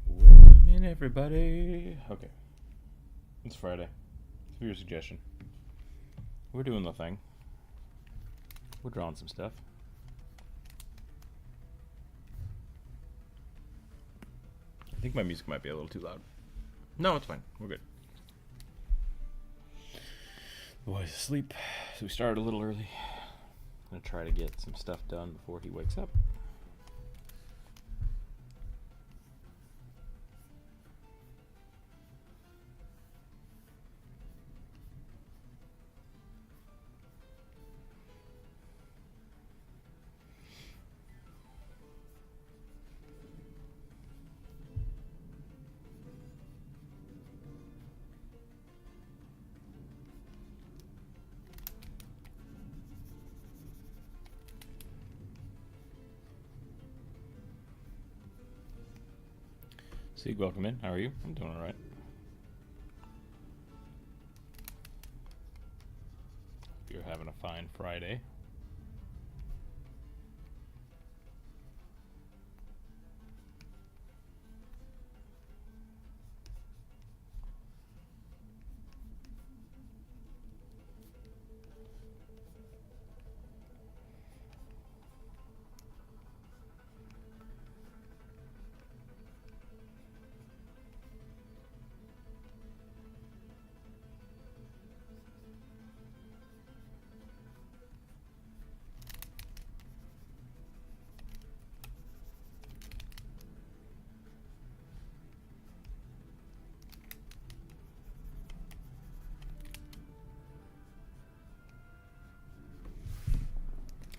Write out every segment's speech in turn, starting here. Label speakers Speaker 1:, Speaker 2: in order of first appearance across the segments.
Speaker 1: Welcome in, everybody. Okay, it's Friday. It's your suggestion. We're doing the thing. We're drawing some stuff. I think my music might be a little too loud. No, it's fine. We're good. The boy's asleep, so we started a little early. I'm gonna try to get some stuff done before he wakes up. Sig, welcome in. How are you? I'm doing all right. You're having a fine Friday.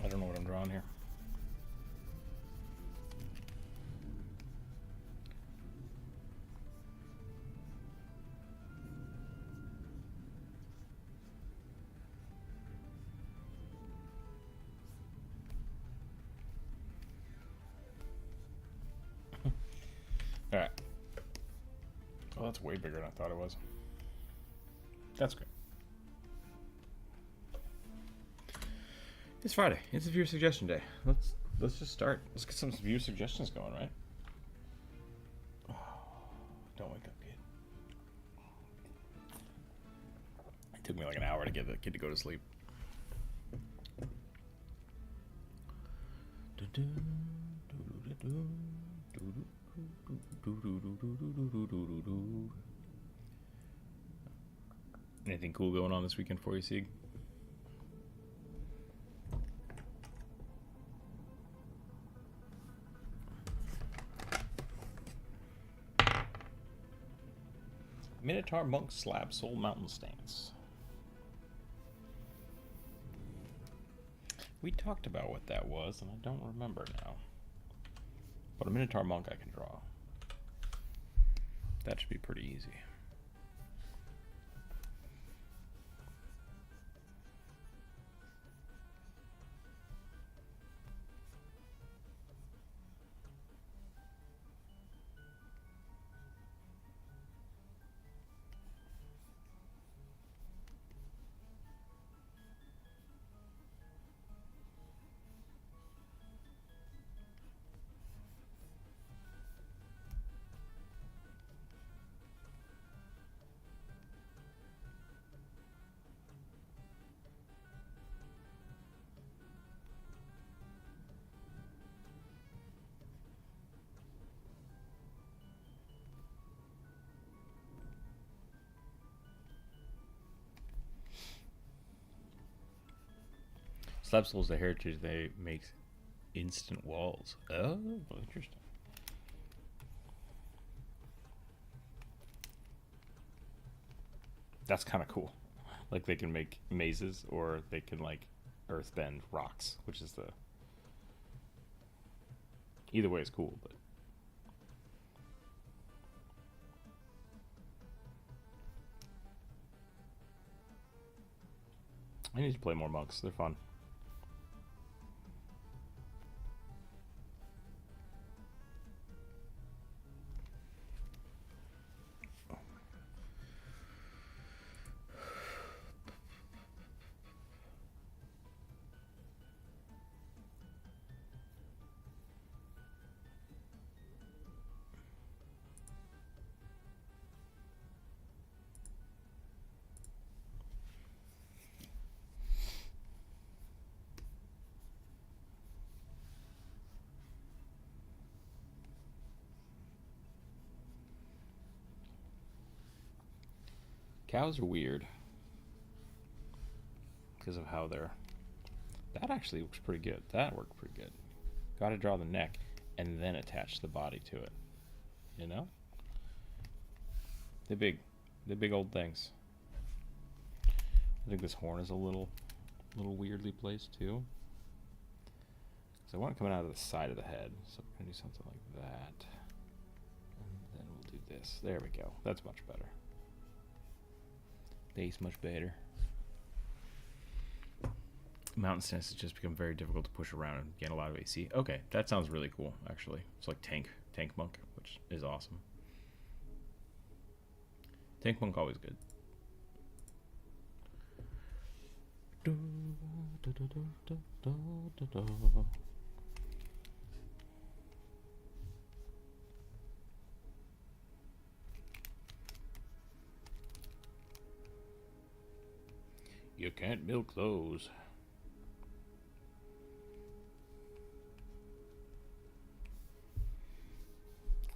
Speaker 1: I don't know what I'm drawing here. All right. Well, that's way bigger than I thought it was. That's great. It's Friday. It's a viewer suggestion day. Let's just start. Let's get some viewer suggestions going, right? Oh, don't wake up, kid. It took me like an hour to get the kid to go to sleep. Anything cool going on this weekend for you, Sieg? Minotaur Monk Slab Soul Mountain Stance. We talked about what that was, and I don't remember now. But a Minotaur Monk I can draw. That should be pretty easy. Slab Soul's the heritage they make instant walls. Oh, interesting. That's kind of cool. Like they can make mazes, or they can like earthbend rocks, which is the... Either way is cool, but... I need to play more monks. They're fun. Cows are weird because of how they're... That actually looks pretty good. That worked pretty good. Got to draw the neck and then attach the body to it. You know? They're big old things. I think this horn is a little weirdly placed too. So I want it coming out of the side of the head. So we're gonna do something like that. And then we'll do this. There we go. That's much better. Base much better. Mountain stance has just become very difficult to push around and get a lot of AC. Okay, that sounds really cool, actually. It's like tank monk, which is awesome. Tank monk always good. You can't milk those.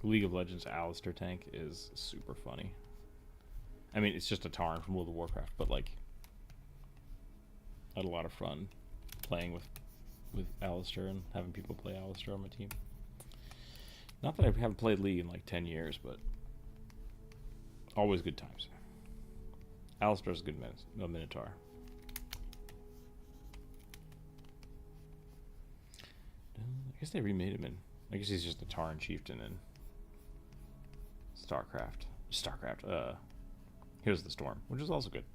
Speaker 1: League of Legends Alistair tank is super funny. I mean, it's just a Tarn from World of Warcraft, but like, I had a lot of fun playing with Alistair and having people play Alistair on my team. Not that I haven't played League in like 10 years, but always good times. Alistair's a good Minotaur. I guess they remade him in... I guess he's just a Tarn chieftain in StarCraft. Here's the Storm, which is also good.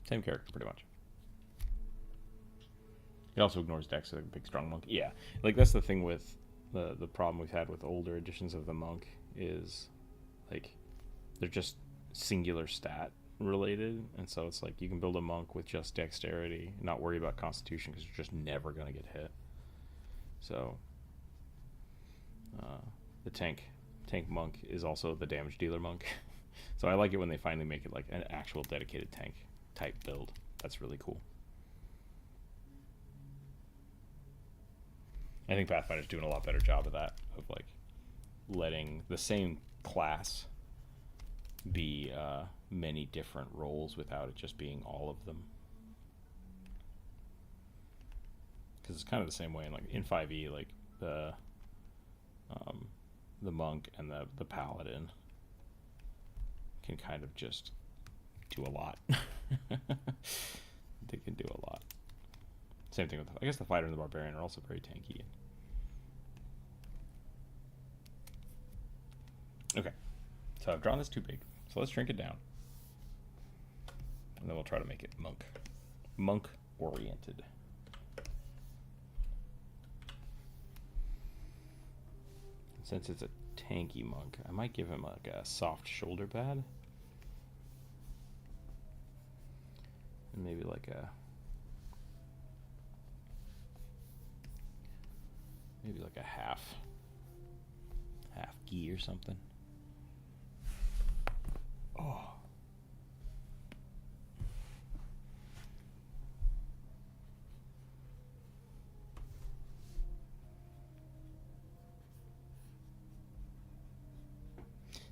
Speaker 1: Same character, pretty much. He also ignores decks like a big strong monk. Yeah, like that's the thing with the problem we've had with older editions of the monk is like they're just singular stat related, and so it's like you can build a monk with just dexterity and not worry about constitution because you're just never gonna get hit. So the tank monk is also the damage dealer monk. So I like it when they finally make it like an actual dedicated tank type build. That's really cool. I think Pathfinder's doing a lot better job of that, of like letting the same class be many different roles without it just being all of them. Because it's kind of the same way in like in 5e, like the monk and the paladin can kind of just do a lot. They can do a lot. Same thing with, I guess the fighter and the barbarian are also very tanky. Okay, so I've drawn this too big, so let's shrink it down. And then we'll try to make it monk oriented. Since it's a tanky monk, I might give him like a soft shoulder pad. And maybe like a half gi or something. Oh.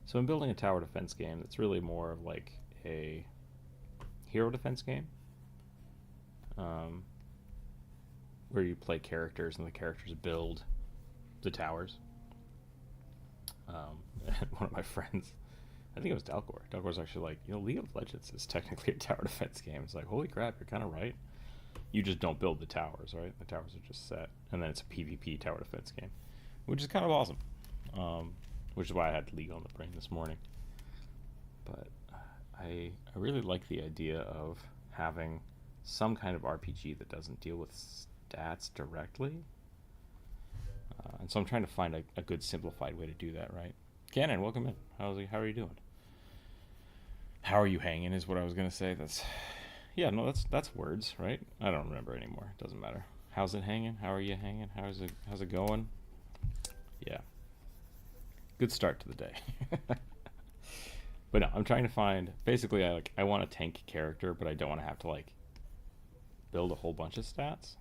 Speaker 1: So I'm building a tower defense game that's really more of like a hero defense game, where you play characters and the characters build the towers. One of my friends, I think it was Dalcor was actually like, League of Legends is technically a tower defense game. It's like, holy crap, you're kind of right. You just don't build the towers, right? The towers are just set, and then it's a PvP tower defense game, which is kind of awesome. Which is why I had League on the brain this morning. But I really like the idea of having some kind of RPG that doesn't deal with stats directly. And so I'm trying to find a good simplified way to do that, right? Cannon, welcome in. How are you doing? How are you hanging is what I was going to say. That's words, right? I don't remember anymore. It doesn't matter. How's it hanging? How are you hanging? How's it going? Yeah. Good start to the day. But no, I'm trying to find, basically I want a tank character, but I don't want to have to like build a whole bunch of stats.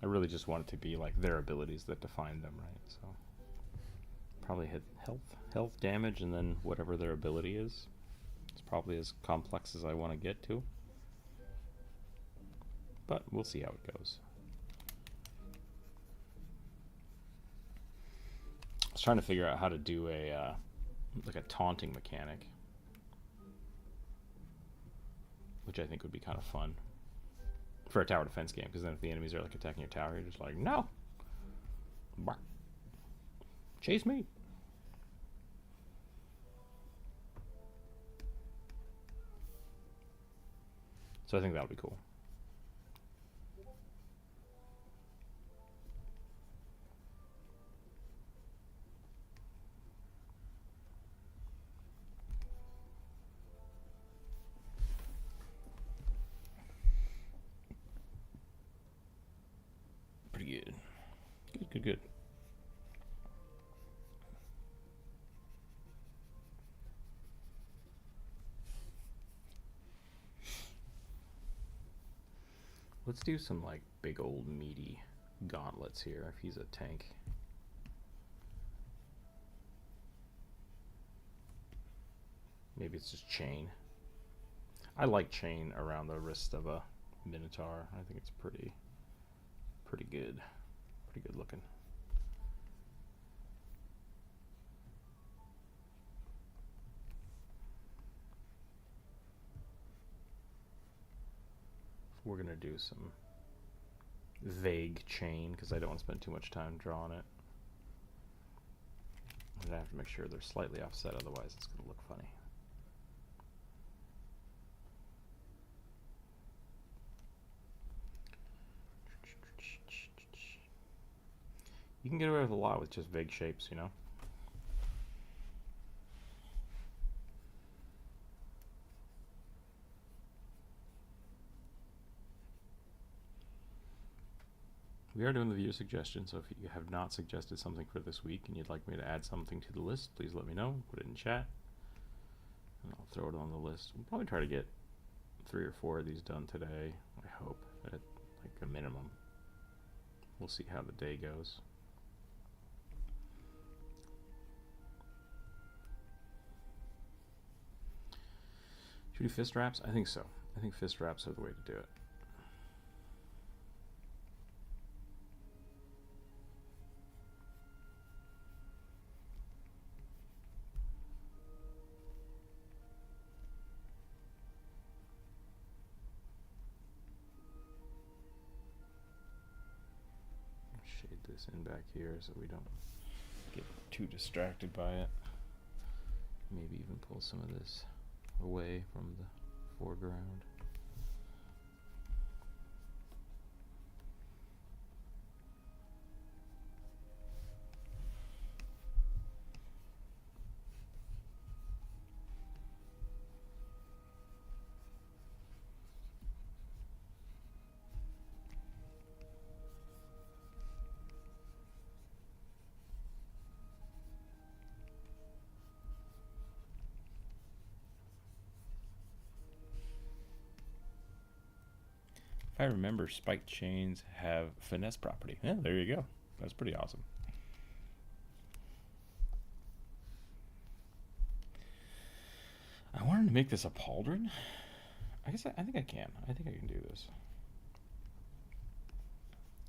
Speaker 1: I really just want it to be like their abilities that define them, right? So probably hit health damage, and then whatever their ability is. It's probably as complex as I want to get to, but we'll see how it goes. I was trying to figure out how to do a like a taunting mechanic, which I think would be kind of fun for a tower defense game, because then if the enemies are like attacking your tower, you're just like, no, bark, chase me. So I think that'll be cool. Pretty good. Good. Let's do some like big old meaty gauntlets here if he's a tank. Maybe it's just chain. I like chain around the wrist of a Minotaur. I think it's pretty good. Pretty good looking. We're gonna do some vague chain because I don't want to spend too much time drawing it. I have to make sure they're slightly offset, otherwise it's gonna look funny. You can get away with a lot with just vague shapes, you know? We are doing the viewer suggestion, so if you have not suggested something for this week and you'd like me to add something to the list, please let me know. Put it in chat, and I'll throw it on the list. We'll probably try to get 3 or 4 of these done today, I hope, at like a minimum. We'll see how the day goes. Should we do fist wraps? I think so. I think fist wraps are the way to do it. Shade this in back here so we don't get too distracted by it. Maybe even pull some of this away from the foreground. I remember spiked chains have finesse property. Yeah, there you go. That's pretty awesome. I wanted to make this a pauldron. I guess I think I can. I think I can do this.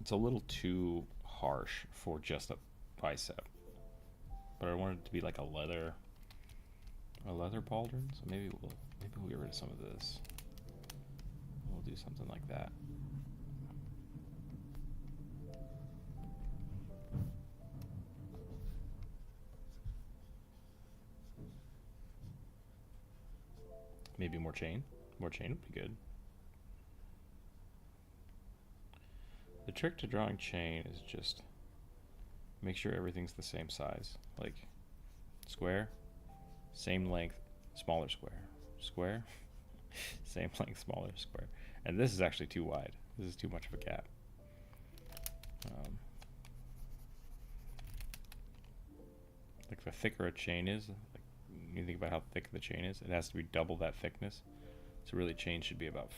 Speaker 1: It's a little too harsh for just a bicep, but I wanted it to be like a leather pauldron. So maybe we'll get rid of some of this. We'll do something like that. Maybe more chain. More chain would be good. The trick to drawing chain is just make sure everything's the same size. Like square, same length, smaller square. Square, same length, smaller square. And this is actually too wide. This is too much of a gap. Like the thicker a chain is, like you think about how thick the chain is, it has to be double that thickness. So really chain should be about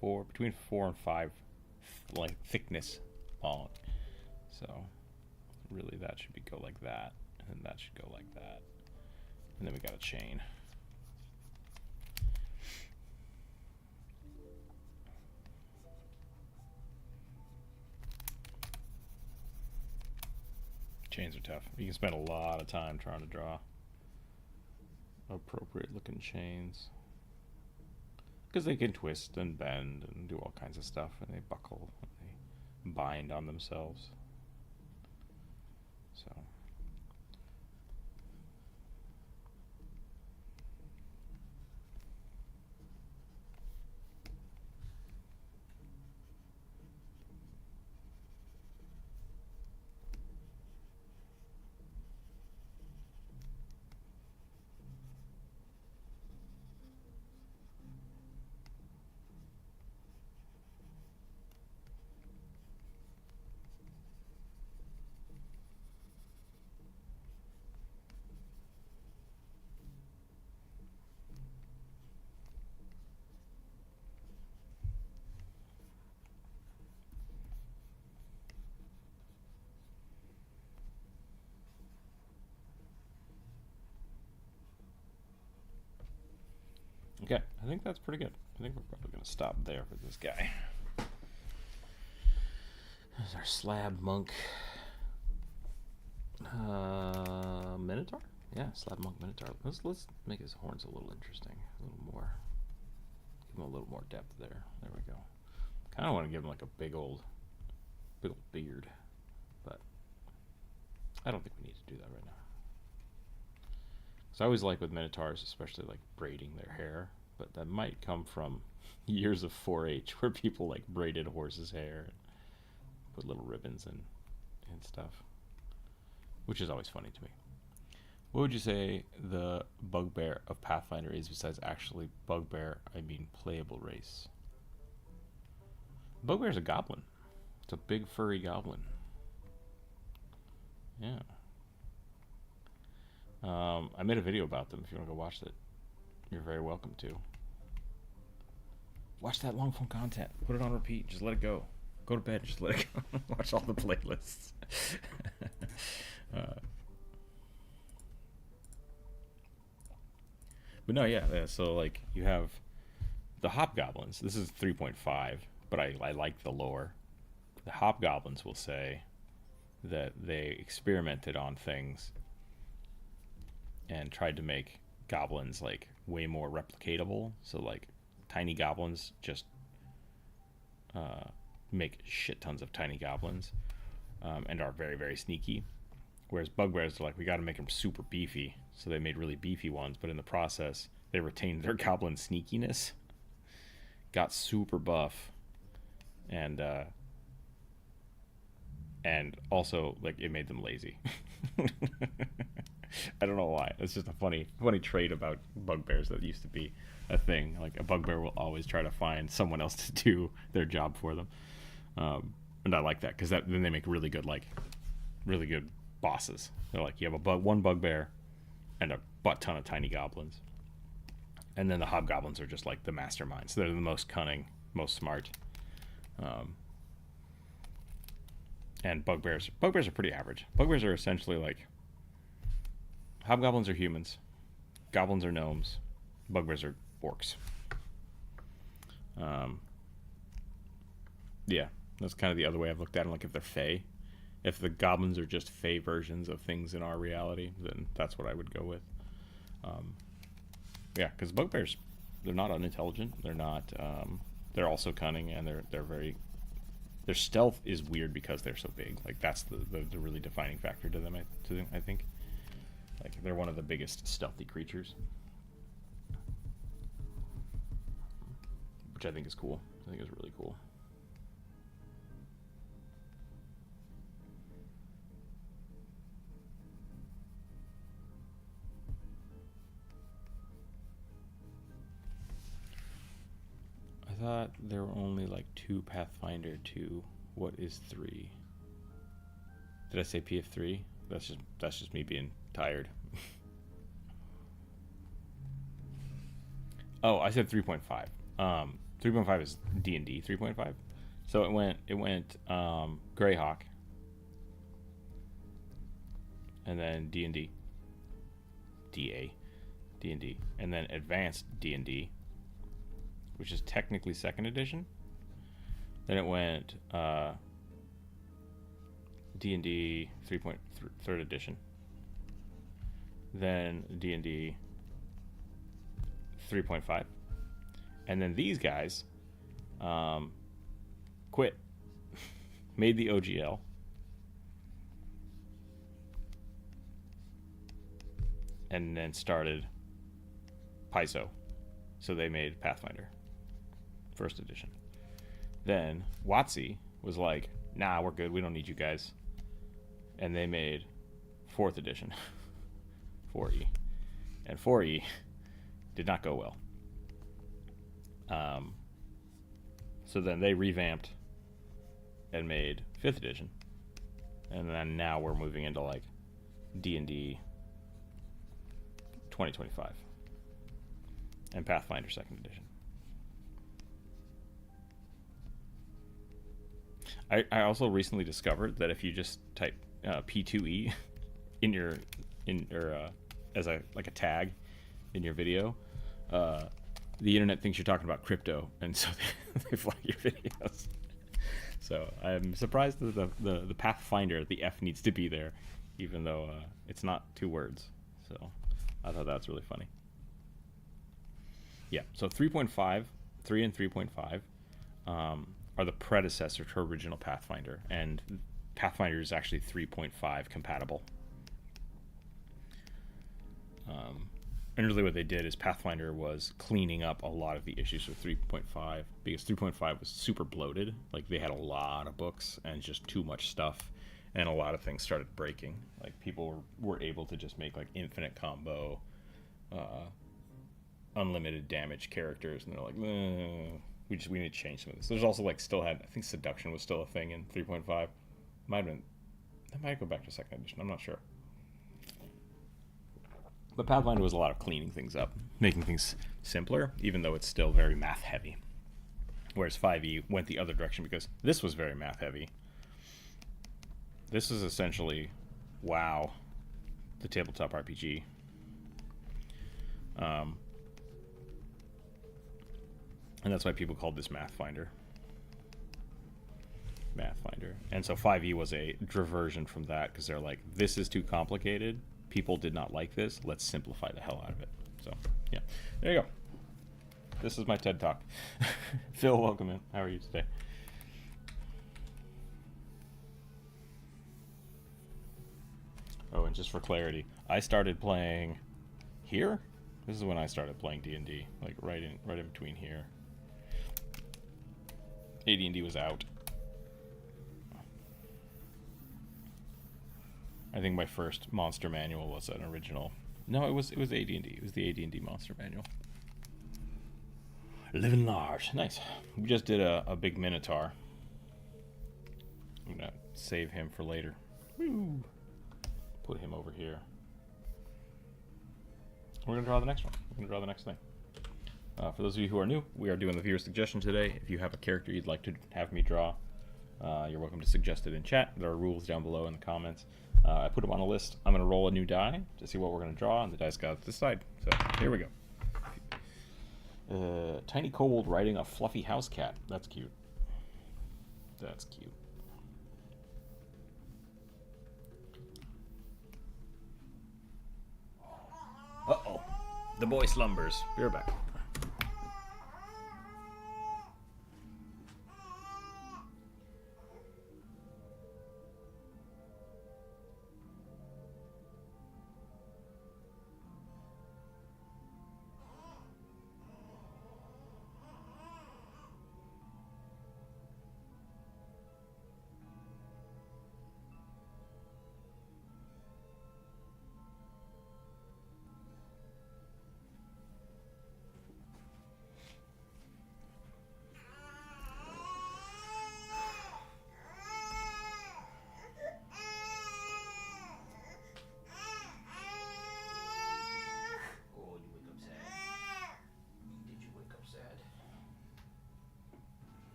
Speaker 1: between 4 and 5 like thickness long. So really that should go like that, and then that should go like that. And then we got a chain. Chains are tough. You can spend a lot of time trying to draw appropriate looking chains. Because they can twist and bend and do all kinds of stuff, and they buckle, and they bind on themselves. So. Okay, I think that's pretty good. I think we're probably going to stop there for this guy. There's our slab monk minotaur. Yeah, slab monk minotaur. Let's make his horns a little interesting, a little more. Give him a little more depth there. There we go. Kind of want to give him like a big old beard, but I don't think we need to do that right now. So I always like with minotaurs, especially like braiding their hair, but that might come from years of 4-H where people like braided horses' hair and put little ribbons and stuff, which is always funny to me. What would you say the bugbear of Pathfinder is besides actually bugbear, I mean playable race? Bugbear is a goblin. It's a big furry goblin. Yeah. I made a video about them. If you want to go watch it, you're very welcome to. Watch that long form content. Put it on repeat. Just let it go. Go to bed. Just let it go. Watch all the playlists. But no, yeah. So like you have the hobgoblins. This is 3.5, but I like the lore. The hobgoblins will say that they experimented on things and tried to make goblins like way more replicatable. So like tiny goblins just make shit tons of tiny goblins and are very, very sneaky. Whereas bugbears are like, we got to make them super beefy. So they made really beefy ones, but in the process, they retained their goblin sneakiness, got super buff, and also like it made them lazy. I don't know why. It's just a funny trait about bugbears that used to be a thing. Like a bugbear will always try to find someone else to do their job for them, and I like that because then they make really good bosses. They're like, you have one bugbear and a butt ton of tiny goblins, and then the hobgoblins are just like the masterminds. They're the most cunning, most smart. And bugbears are pretty average. Bugbears are essentially like hobgoblins are humans, goblins are gnomes, bugbears are orcs. Yeah, that's kind of the other way I've looked at them. Like if they're fae, if the goblins are just fae versions of things in our reality, then that's what I would go with. Yeah, because bugbears, they're not unintelligent. They're not. They're also cunning, and they're very. Their stealth is weird because they're so big. Like that's the really defining factor to them. I think. Like they're one of the biggest stealthy creatures, which I think is cool. I think it's really cool. I thought there were only like 2 Pathfinder 2. What is 3? Did I say PF3? That's just me being tired. Oh, I said 3.5. 3.5 is D&D 3.5. So it went Greyhawk, and then D&D, DA, D&D, and then Advanced D&D, which is technically 2nd edition. Then it went D&D 3.3rd edition. Then D&D 3.5. And then these guys quit. Made the OGL. And then started Paizo. So they made Pathfinder, 1st edition. Then WotC was like, nah, we're good. We don't need you guys. And they made 4th edition, 4E. And 4E did not go well. So then they revamped and made 5th edition. And then now we're moving into like D&D 2025 and Pathfinder 2nd edition. I also recently discovered that if you just type P2E as a tag in your video, the internet thinks you're talking about crypto, and so they flag your videos. So I'm surprised that the Pathfinder, the F needs to be there, even though it's not 2 words. So I thought that's really funny. Yeah, so 3.5, 3 and 3.5 are the predecessor to original Pathfinder, and Pathfinder is actually 3.5 compatible. And really what they did is Pathfinder was cleaning up a lot of the issues with 3.5, because 3.5 was super bloated. Like, they had a lot of books and just too much stuff, and a lot of things started breaking. Like, people were able to just make like infinite combo, unlimited damage characters, and they're like, we need to change some of this. There's also like I think seduction was still a thing in 3.5. That might go back to 2nd edition. I'm not sure. But Pathfinder was a lot of cleaning things up, making things simpler, even though it's still very math heavy. Whereas 5e went the other direction because this was very math heavy. This is essentially WoW, the tabletop RPG. And that's why people called this Mathfinder. And so 5e was a diversion from that, because they're like, this is too complicated. People did not like this. Let's simplify the hell out of it. So, yeah. There you go. This is my TED Talk. Phil, welcome in. How are you today? Oh, and just for clarity, I started playing here. This is when I started playing D&D, like right in between here. AD&D was out. I think my first monster manual was an original. No, it was AD&D. It was the AD&D monster manual. Living large. Nice. We just did a big Minotaur. I'm gonna save him for later. Woo. Put him over here. We're gonna draw the next one. We're gonna draw the next thing. For those of you who are new, we are doing the viewer suggestion today. If you have a character you'd like to have me draw, you're welcome to suggest it in chat. There are rules down below in the comments. I put them on a list. I'm going to roll a new die to see what we're going to draw, and the dice gods decide. So here we go. Tiny kobold riding a fluffy house cat. That's cute. That's cute. Uh-oh. The boy slumbers. Be right back.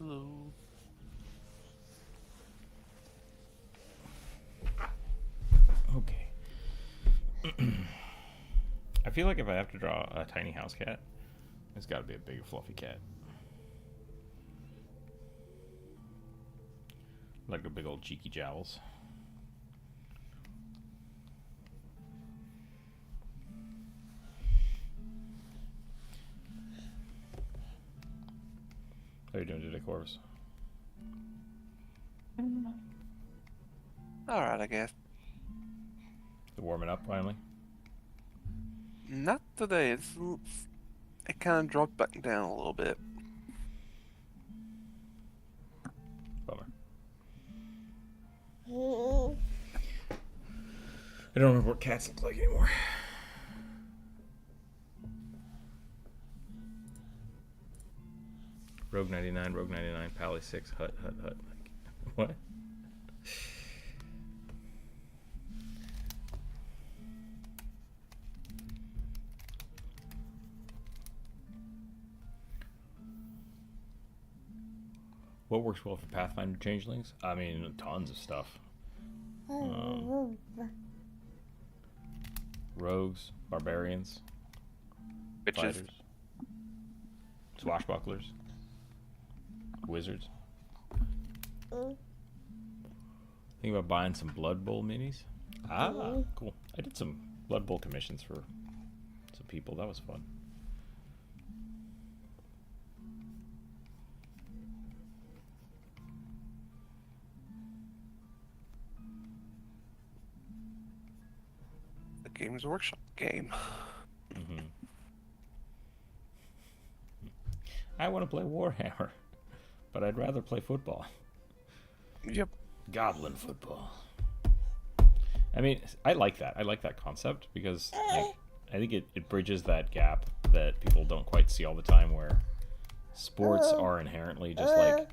Speaker 1: Hello. Okay. I feel like if I have to draw a tiny house cat, it's got to be a big fluffy cat. Like the big old cheeky jowls. How are you doing today, Corvus?
Speaker 2: Alright, I guess.
Speaker 1: You warming up finally?
Speaker 2: Not today. It kind of dropped back down a little bit.
Speaker 1: Bummer. I don't remember what cats look like anymore. Rogue 99, Rogue 99, Pally 6, Hut. Like, what? What works well for Pathfinder changelings? I mean, tons of stuff. Rogues, barbarians,
Speaker 2: Witches.
Speaker 1: fighters, swashbucklers, wizards. Think about buying some Blood Bowl minis. Ah, cool. I did some Blood Bowl commissions for some people. That was fun.
Speaker 2: The Games Workshop game.
Speaker 1: I want to play Warhammer, but I'd rather play football.
Speaker 2: Yep.
Speaker 1: Goblin football. I mean, I like that. I like that concept because like, I think it bridges that gap that people don't quite see all the time where sports are inherently just like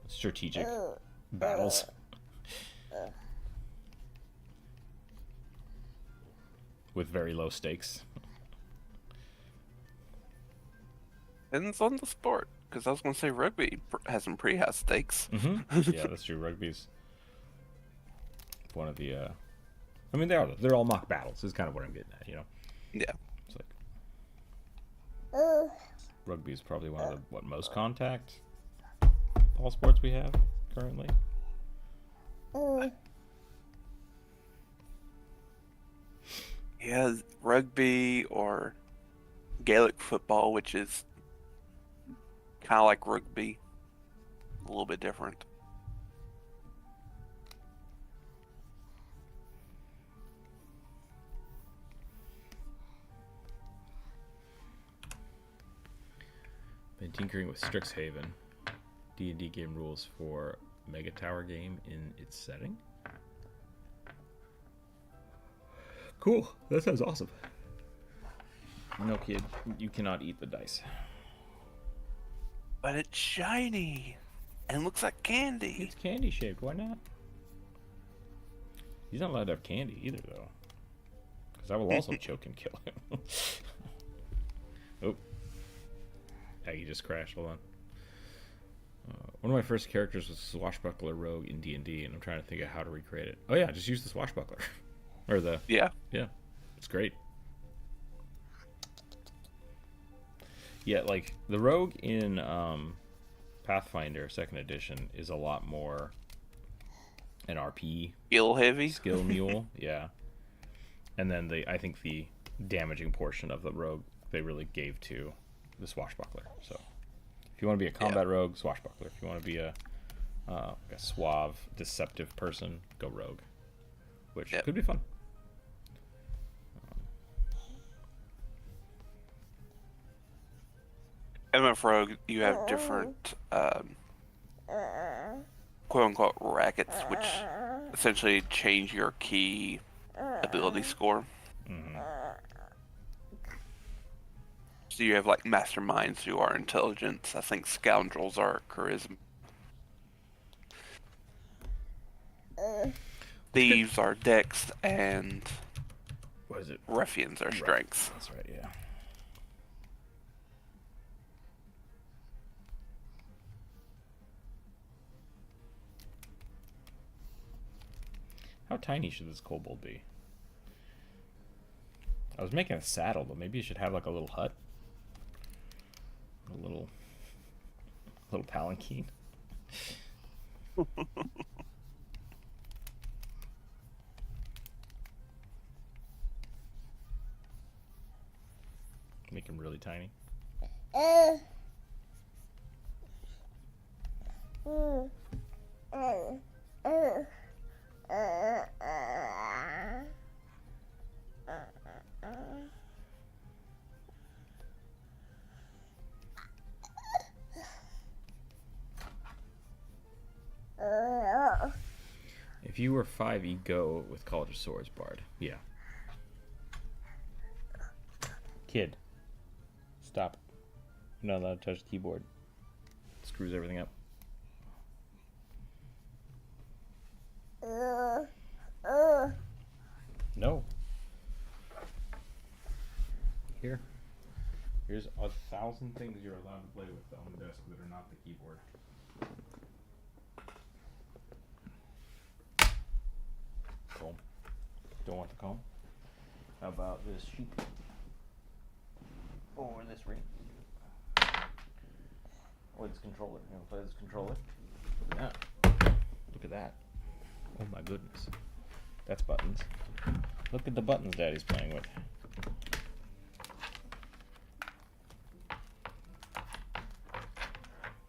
Speaker 1: strategic battles. With very low stakes.
Speaker 2: Depends on the sport. Because I was going to say rugby has some pretty high stakes.
Speaker 1: Yeah, that's true. Rugby's one of the... I mean, they're all mock battles is kind of what I'm getting at, you know?
Speaker 2: Yeah.
Speaker 1: It's like... Rugby is probably one of the, most contact ball sports we have currently.
Speaker 2: Yeah, rugby or Gaelic football, which is kind of like rugby, a little bit different.
Speaker 1: Been tinkering with Strixhaven, D&D game rules for Mega Tower game in its setting. Cool. That sounds awesome. No, kid, you cannot eat the dice.
Speaker 2: But it's shiny and looks like candy.
Speaker 1: It's candy shaped. Why not? He's not allowed to have candy either, though, because I will also choke and kill him. Oh, Aggie just crashed. Hold on. One of my first characters was Swashbuckler Rogue in D&D, and I'm trying to think of how to recreate it. Oh yeah, just use the Swashbuckler. Or the...
Speaker 2: Yeah.
Speaker 1: Yeah. It's great. Yeah, like, the Rogue in Pathfinder 2nd Edition is a lot more an RP...
Speaker 2: Skill heavy?
Speaker 1: Skill mule, yeah. And then I think the damaging portion of the Rogue they really gave to the Swashbuckler. So, if you want to be a combat Rogue, Swashbuckler. If you want to be a suave, deceptive person, go Rogue. Which could be fun.
Speaker 2: MF Rogue, you have different quote-unquote rackets, which essentially change your key ability score. So you have like masterminds who are intelligence. I think scoundrels are charisma. Thieves are dex, and
Speaker 1: what is it?
Speaker 2: ruffians are strengths.
Speaker 1: That's right, yeah. How tiny should this kobold be? I was making a saddle, but maybe you should have like a little hut. A little palanquin. Make him really tiny. If you were 5, you'd go with College of Swords Bard. Yeah. Kid. Stop. You're not allowed to touch the keyboard. It screws everything up. No. Here. Here's 1,000 things you're allowed to play with on the desk that are not the keyboard. Comb. Don't want the comb? How about this sheet? Or this ring? Or this controller? You want to play this controller? Look at that. Look at that. Oh my goodness. That's buttons. Look at the buttons Daddy's playing with.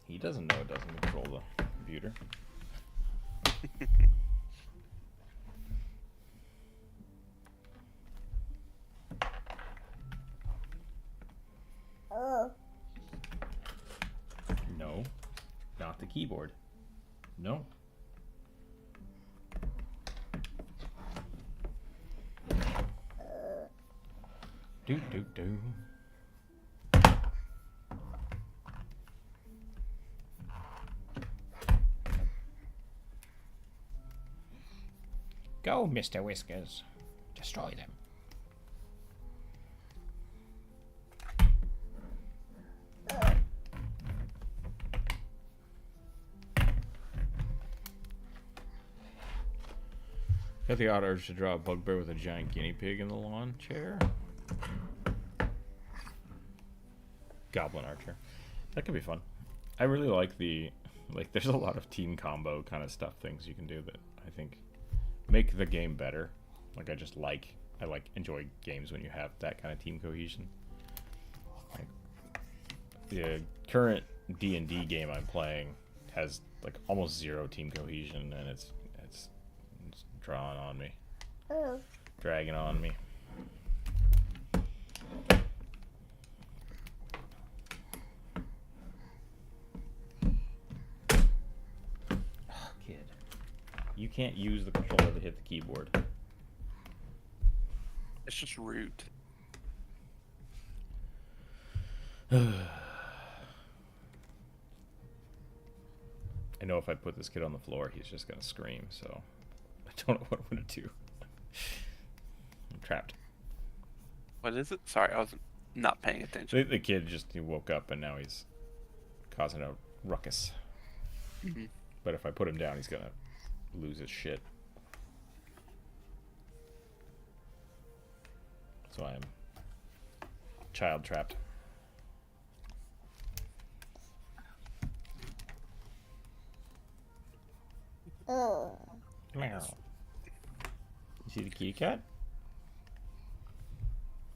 Speaker 1: He doesn't know it doesn't control the computer. No, not the keyboard. No. Do do do. Go, Mr. Whiskers. Destroy them. Got the odd urge to draw a bugbear with a giant guinea pig in the lawn chair. Goblin Archer. That could be fun. I really like the, there's a lot of team combo kind of stuff, things you can do that I think make the game better. Like, I enjoy games when you have that kind of team cohesion. Like, the current D&D game I'm playing has, like, almost zero team cohesion, and it's drawing on me. Dragging on me. Kid. You can't use the controller to hit the keyboard.
Speaker 2: It's just rude.
Speaker 1: I know if I put this kid on the floor, he's just gonna scream, so I don't know what I'm gonna do. I'm trapped.
Speaker 2: What is it? Sorry, I was not paying attention.
Speaker 1: The kid he woke up and now he's causing a ruckus.
Speaker 2: Mm-hmm.
Speaker 1: But if I put him down, he's gonna lose his shit. So I am child trapped. Meow. You see the kitty cat?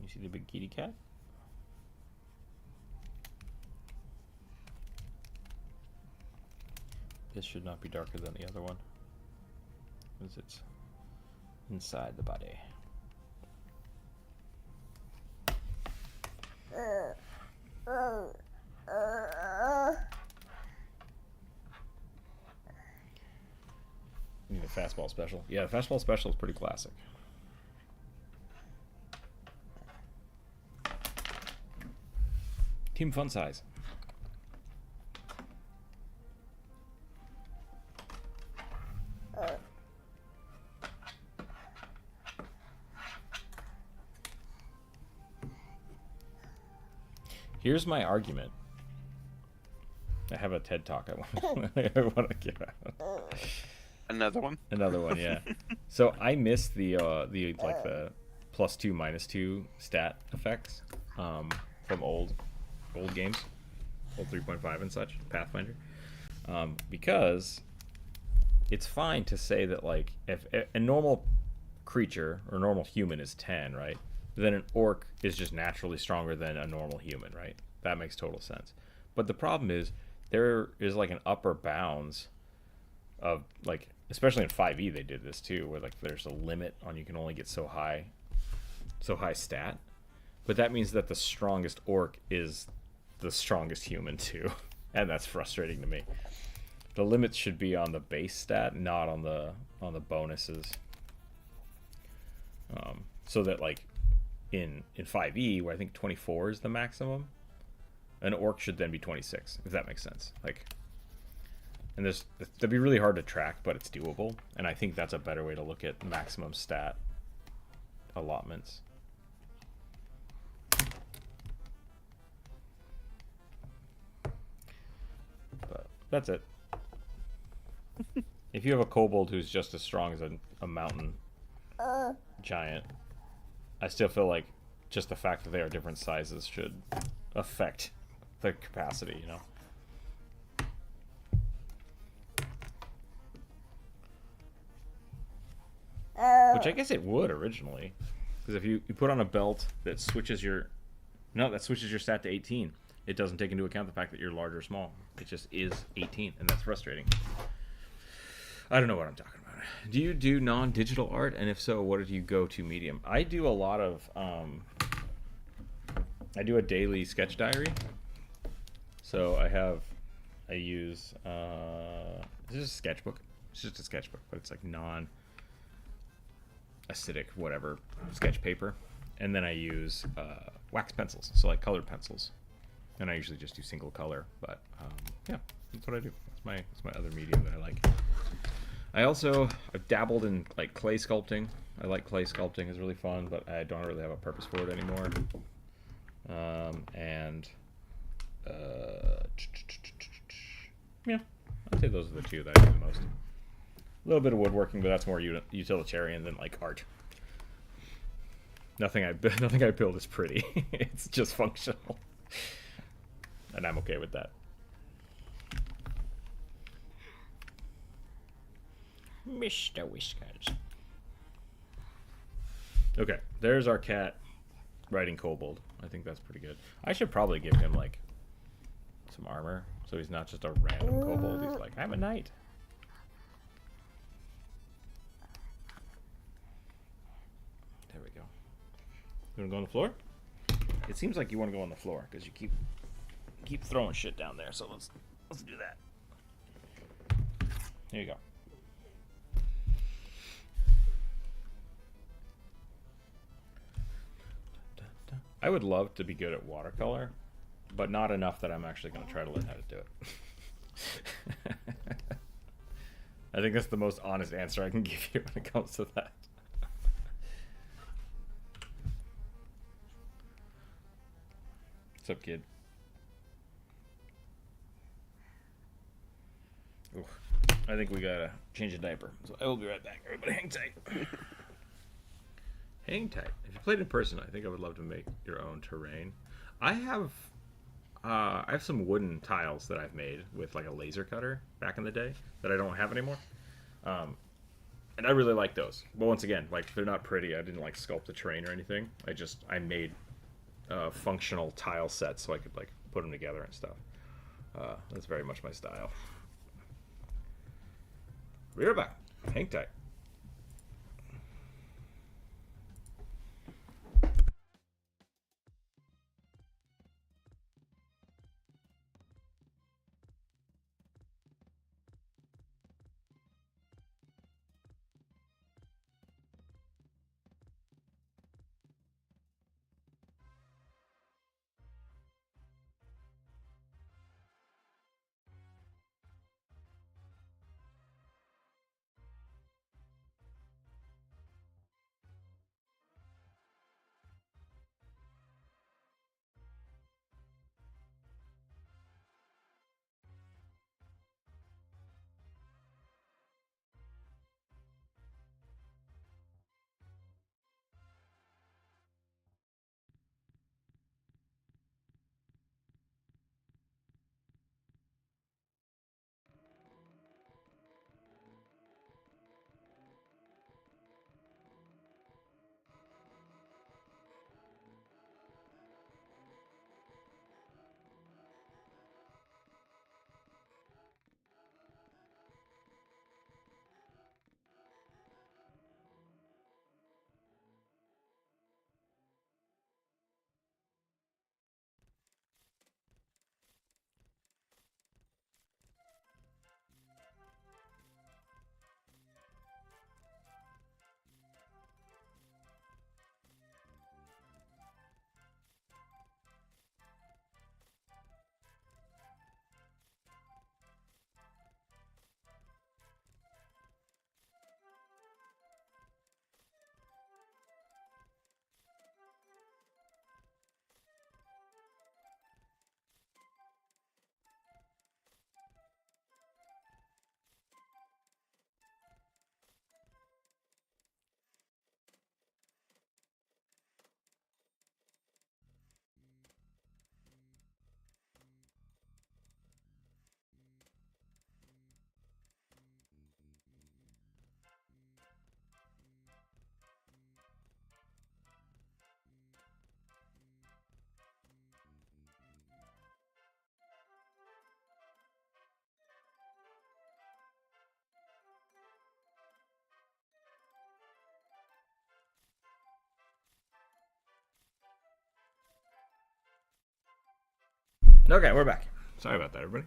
Speaker 1: You see the big kitty cat? This should not be darker than the other one, because it's inside the body. You need a fastball special. Yeah, the fastball special is pretty classic. Team fun size. Here's my argument. I have a TED talk I want to give out.
Speaker 2: Another one?
Speaker 1: Another one, yeah. So I miss the +2 -2 stat effects from old games, old 3.5 and such, Pathfinder, because it's fine to say that like if a normal creature or normal human is 10, right? Then an orc is just naturally stronger than a normal human, right? That makes total sense. But the problem is there is like an upper bounds of like, especially in 5e they did this too, where like there's a limit on you can only get so high stat. But that means that the strongest orc is the strongest human too. And that's frustrating to me. The limits should be on the base stat, not on the bonuses. So that like in 5e, where I think 24 is the maximum, an orc should then be 26, if that makes sense. Like, and that'd be really hard to track, but it's doable. And I think that's a better way to look at maximum stat allotments. But that's it. If you have a kobold who's just as strong as a mountain giant, I still feel like just the fact that they are different sizes should affect the capacity, you know? Which I guess it would originally. Because if you put on a belt that switches your stat to 18, it doesn't take into account the fact that you're large or small. It just is 18, and that's frustrating. I don't know what I'm talking about. Do you do non-digital art? And if so, what do you go to medium? I do a lot of... I do a daily sketch diary. So I use... this is a sketchbook. It's just a sketchbook, but it's like non-acidic, whatever, sketch paper. And then I use wax pencils, so like colored pencils. And I usually just do single color, but yeah, that's what I do. That's my other medium that I like. I've dabbled in like clay sculpting. I like clay sculpting; it's really fun, but I don't really have a purpose for it anymore. Yeah, I'd say those are the two that I do the most. A little bit of woodworking, but that's more utilitarian than like art. Nothing I build is pretty. It's just functional, and I'm okay with that. Mr. Whiskers. Okay, there's our cat riding kobold. I think that's pretty good. I should probably give him like some armor, so he's not just a random kobold. He's like, I'm a knight. There we go. You wanna go on the floor? It seems like you want to go on the floor because you keep throwing shit down there. So let's do that. There you go. I would love to be good at watercolor, but not enough that I'm actually going to try to learn how to do it. I think that's the most honest answer I can give you when it comes to that. What's up, kid? Oof. I think we gotta change a diaper, so I will be right back. Everybody hang tight. Hang tight. If you played in person, I think I would love to make your own terrain. I have some wooden tiles that I've made with like a laser cutter back in the day that I don't have anymore. And I really like those. But once again, like they're not pretty. I didn't like sculpt the terrain or anything. I made functional tile sets so I could like put them together and stuff. That's very much my style. We're back. Hang tight. Okay, we're back. Sorry about that, everybody.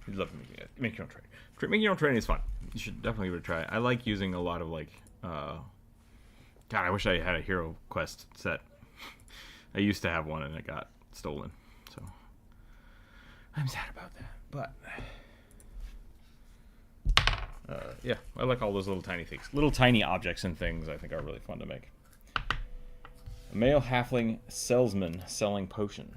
Speaker 1: You'd love making your own training. Making your own training is fun. You should definitely give it a try. I like using a lot of like, God, I wish I had a Hero Quest set. I used to have one and it got stolen, so I'm sad about that. But yeah, I like all those little tiny things, little tiny objects and things. I think are really fun to make. A male halfling salesman selling potions.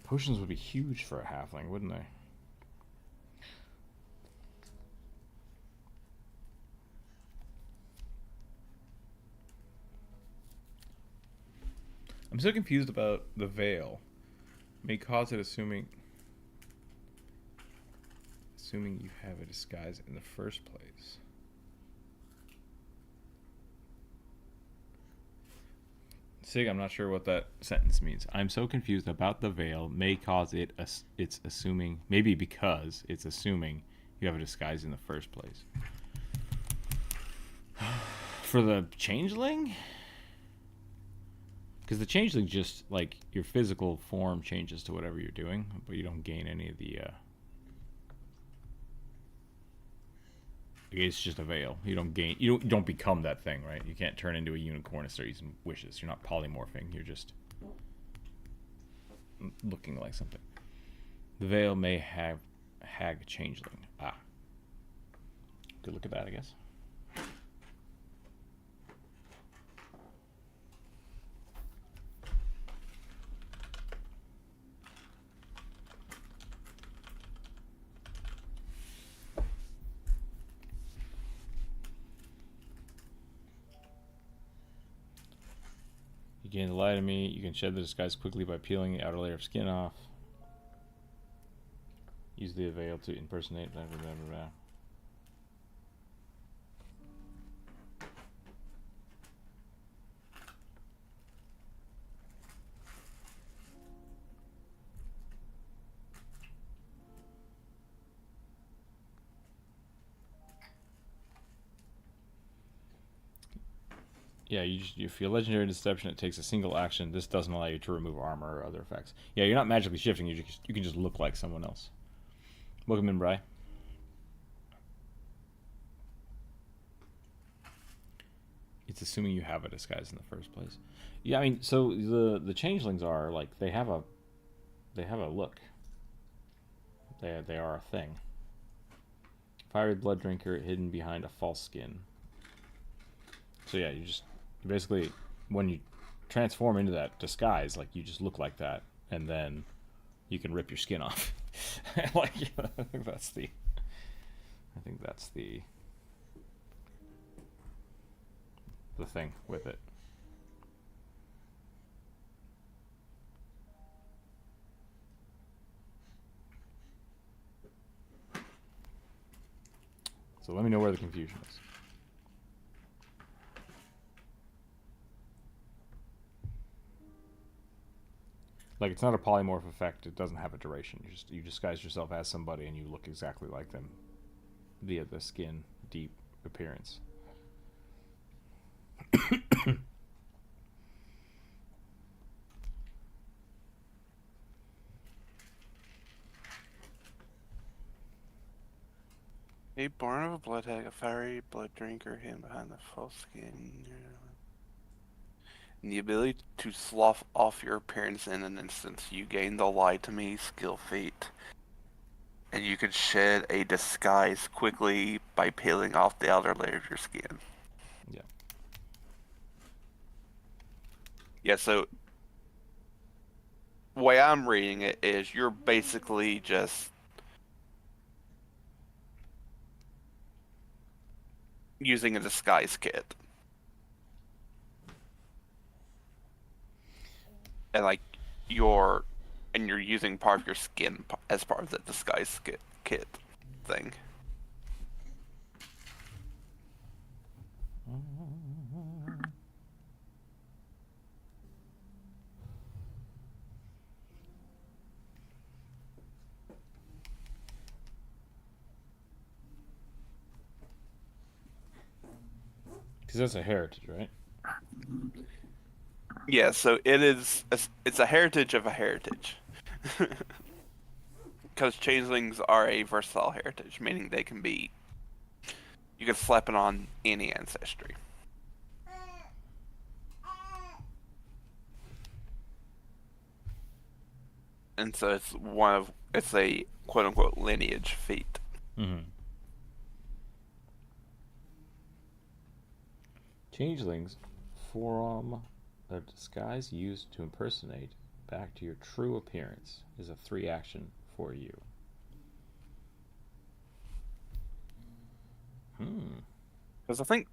Speaker 1: Potions would be huge for a halfling, wouldn't they? I'm so confused about the veil. May cause it assuming you have a disguise in the first place. Sig, I'm not sure what that sentence means. I'm so confused about the veil. May cause it's assuming, maybe because it's assuming you have a disguise in the first place. For the changeling? Because the changeling just, like, your physical form changes to whatever you're doing, but you don't gain any of the, it's just a veil. You don't become that thing, right? You can't turn into a unicorn and start using wishes. You're not polymorphing. You're just looking like something. The veil may have hag changeling. Ah. Good look at that, I guess. You gain the light of me. You can shed the disguise quickly by peeling the outer layer of skin off. Use the veil to impersonate. Blah, blah, blah, blah, blah. Yeah, if you're legendary deception, it takes a single action. This doesn't allow you to remove armor or other effects. Yeah, you're not magically shifting. You can just look like someone else. Welcome in, Bri. It's assuming you have a disguise in the first place. Yeah, I mean, so the changelings are like they have a look. They are a thing. Fiery blood drinker hidden behind a false skin. So yeah, you basically, when you transform into that disguise, like you just look like that, and then you can rip your skin off. Like, I think that's the thing with it. So let me know where the confusion is. Like, it's not a polymorph effect. It doesn't have a duration. You disguise yourself as somebody and you look exactly like them via the skin deep appearance.
Speaker 2: A born of a blood hag, a fiery blood drinker hidden behind the false skin. And the ability to slough off your appearance in an instant. You gain the lie to me skill feat. And you can shed a disguise quickly by peeling off the outer layer of your skin.
Speaker 1: Yeah.
Speaker 2: Yeah, so the way I'm reading it is you're basically just using a disguise kit. And like you're using part of your skin as part of the disguise kit thing.
Speaker 1: Because that's a heritage, right?
Speaker 2: Yeah, so it's a heritage of a heritage. Because changelings are a versatile heritage, meaning they can be. You can slap it on any ancestry. And so it's a quote unquote lineage feat.
Speaker 1: Mm-hmm. Changelings form a disguise used to impersonate back to your true appearance is a 3 action for you.
Speaker 2: Because I think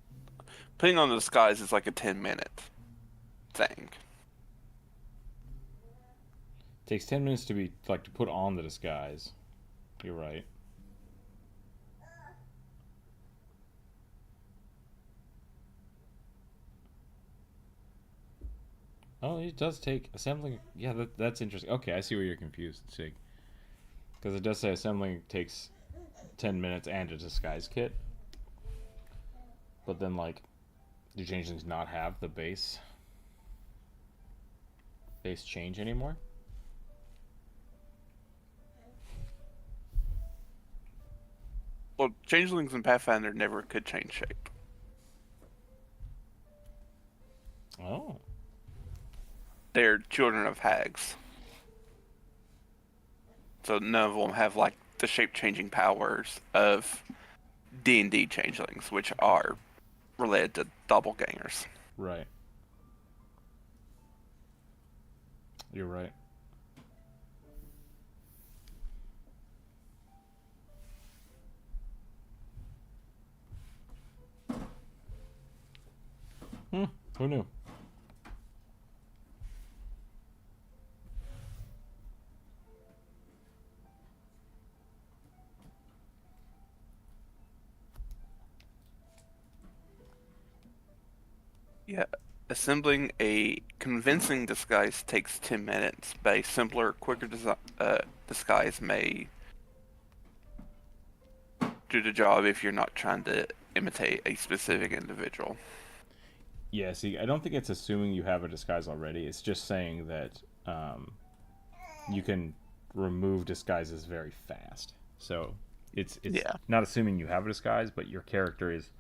Speaker 2: putting on the disguise is like a 10-minute thing.
Speaker 1: Takes 10 minutes to put on the disguise. You're right. Oh, it does take assembling. Yeah, that's interesting. Okay, I see where you're confused, Sig. Because it does say assembling takes 10 minutes and a disguise kit. But then, like, do changelings not have the base change anymore?
Speaker 2: Well, changelings in Pathfinder never could change shape.
Speaker 1: Oh.
Speaker 2: They're children of hags. So none of them have like the shape-changing powers of D&D changelings, which are related to doppelgangers.
Speaker 1: Right. You're right. Who knew?
Speaker 2: Yeah. Assembling a convincing disguise takes 10 minutes, but a simpler, quicker disguise may do the job if you're not trying to imitate a specific individual.
Speaker 1: Yeah, see, I don't think it's assuming you have a disguise already. It's just saying that you can remove disguises very fast. So it's not assuming you have a disguise, but your character is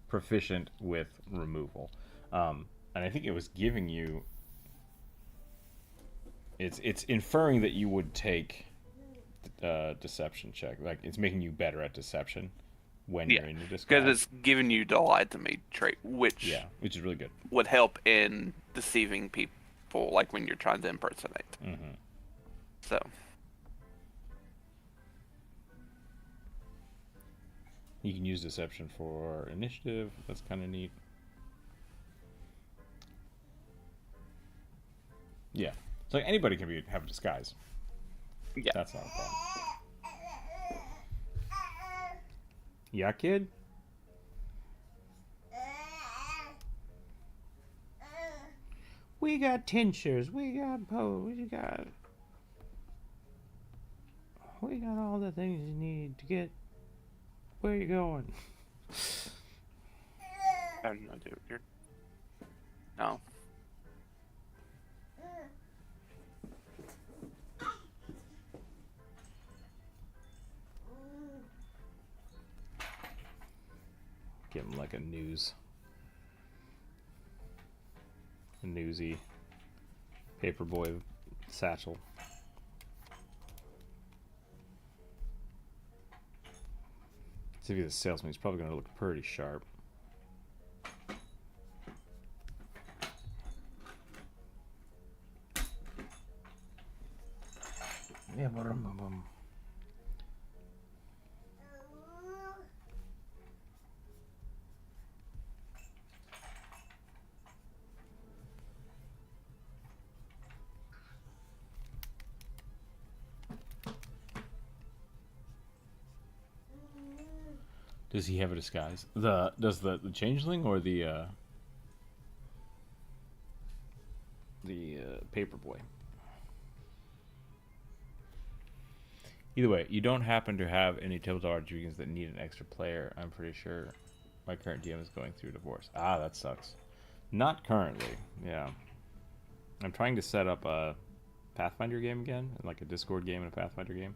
Speaker 1: proficient with removal. And I think it was giving you. It's inferring that you would take deception check. Like it's making you better at deception when you're in your disguise.
Speaker 2: Because it's giving you the lie to me trait, which
Speaker 1: is really good.
Speaker 2: Would help in deceiving people, like when you're trying to impersonate.
Speaker 1: Mm-hmm.
Speaker 2: So.
Speaker 1: You can use deception for initiative. That's kind of neat. Yeah. So anybody can have a disguise.
Speaker 2: Yeah.
Speaker 1: That's not a problem. Yeah, kid? We got tinctures. We got all the things you need to get where you're going.
Speaker 2: I have no idea what you're... No.
Speaker 1: Give him like a newsy paperboy satchel. See if he's a salesman, he's probably going to look pretty sharp. Yeah, Does he have a disguise? Does the changeling or the paperboy? Either way, you don't happen to have any Tabletop Dragons that need an extra player. I'm pretty sure my current DM is going through divorce. Ah, that sucks. Not currently. Yeah. I'm trying to set up a Pathfinder game again, like a Discord game and a Pathfinder game.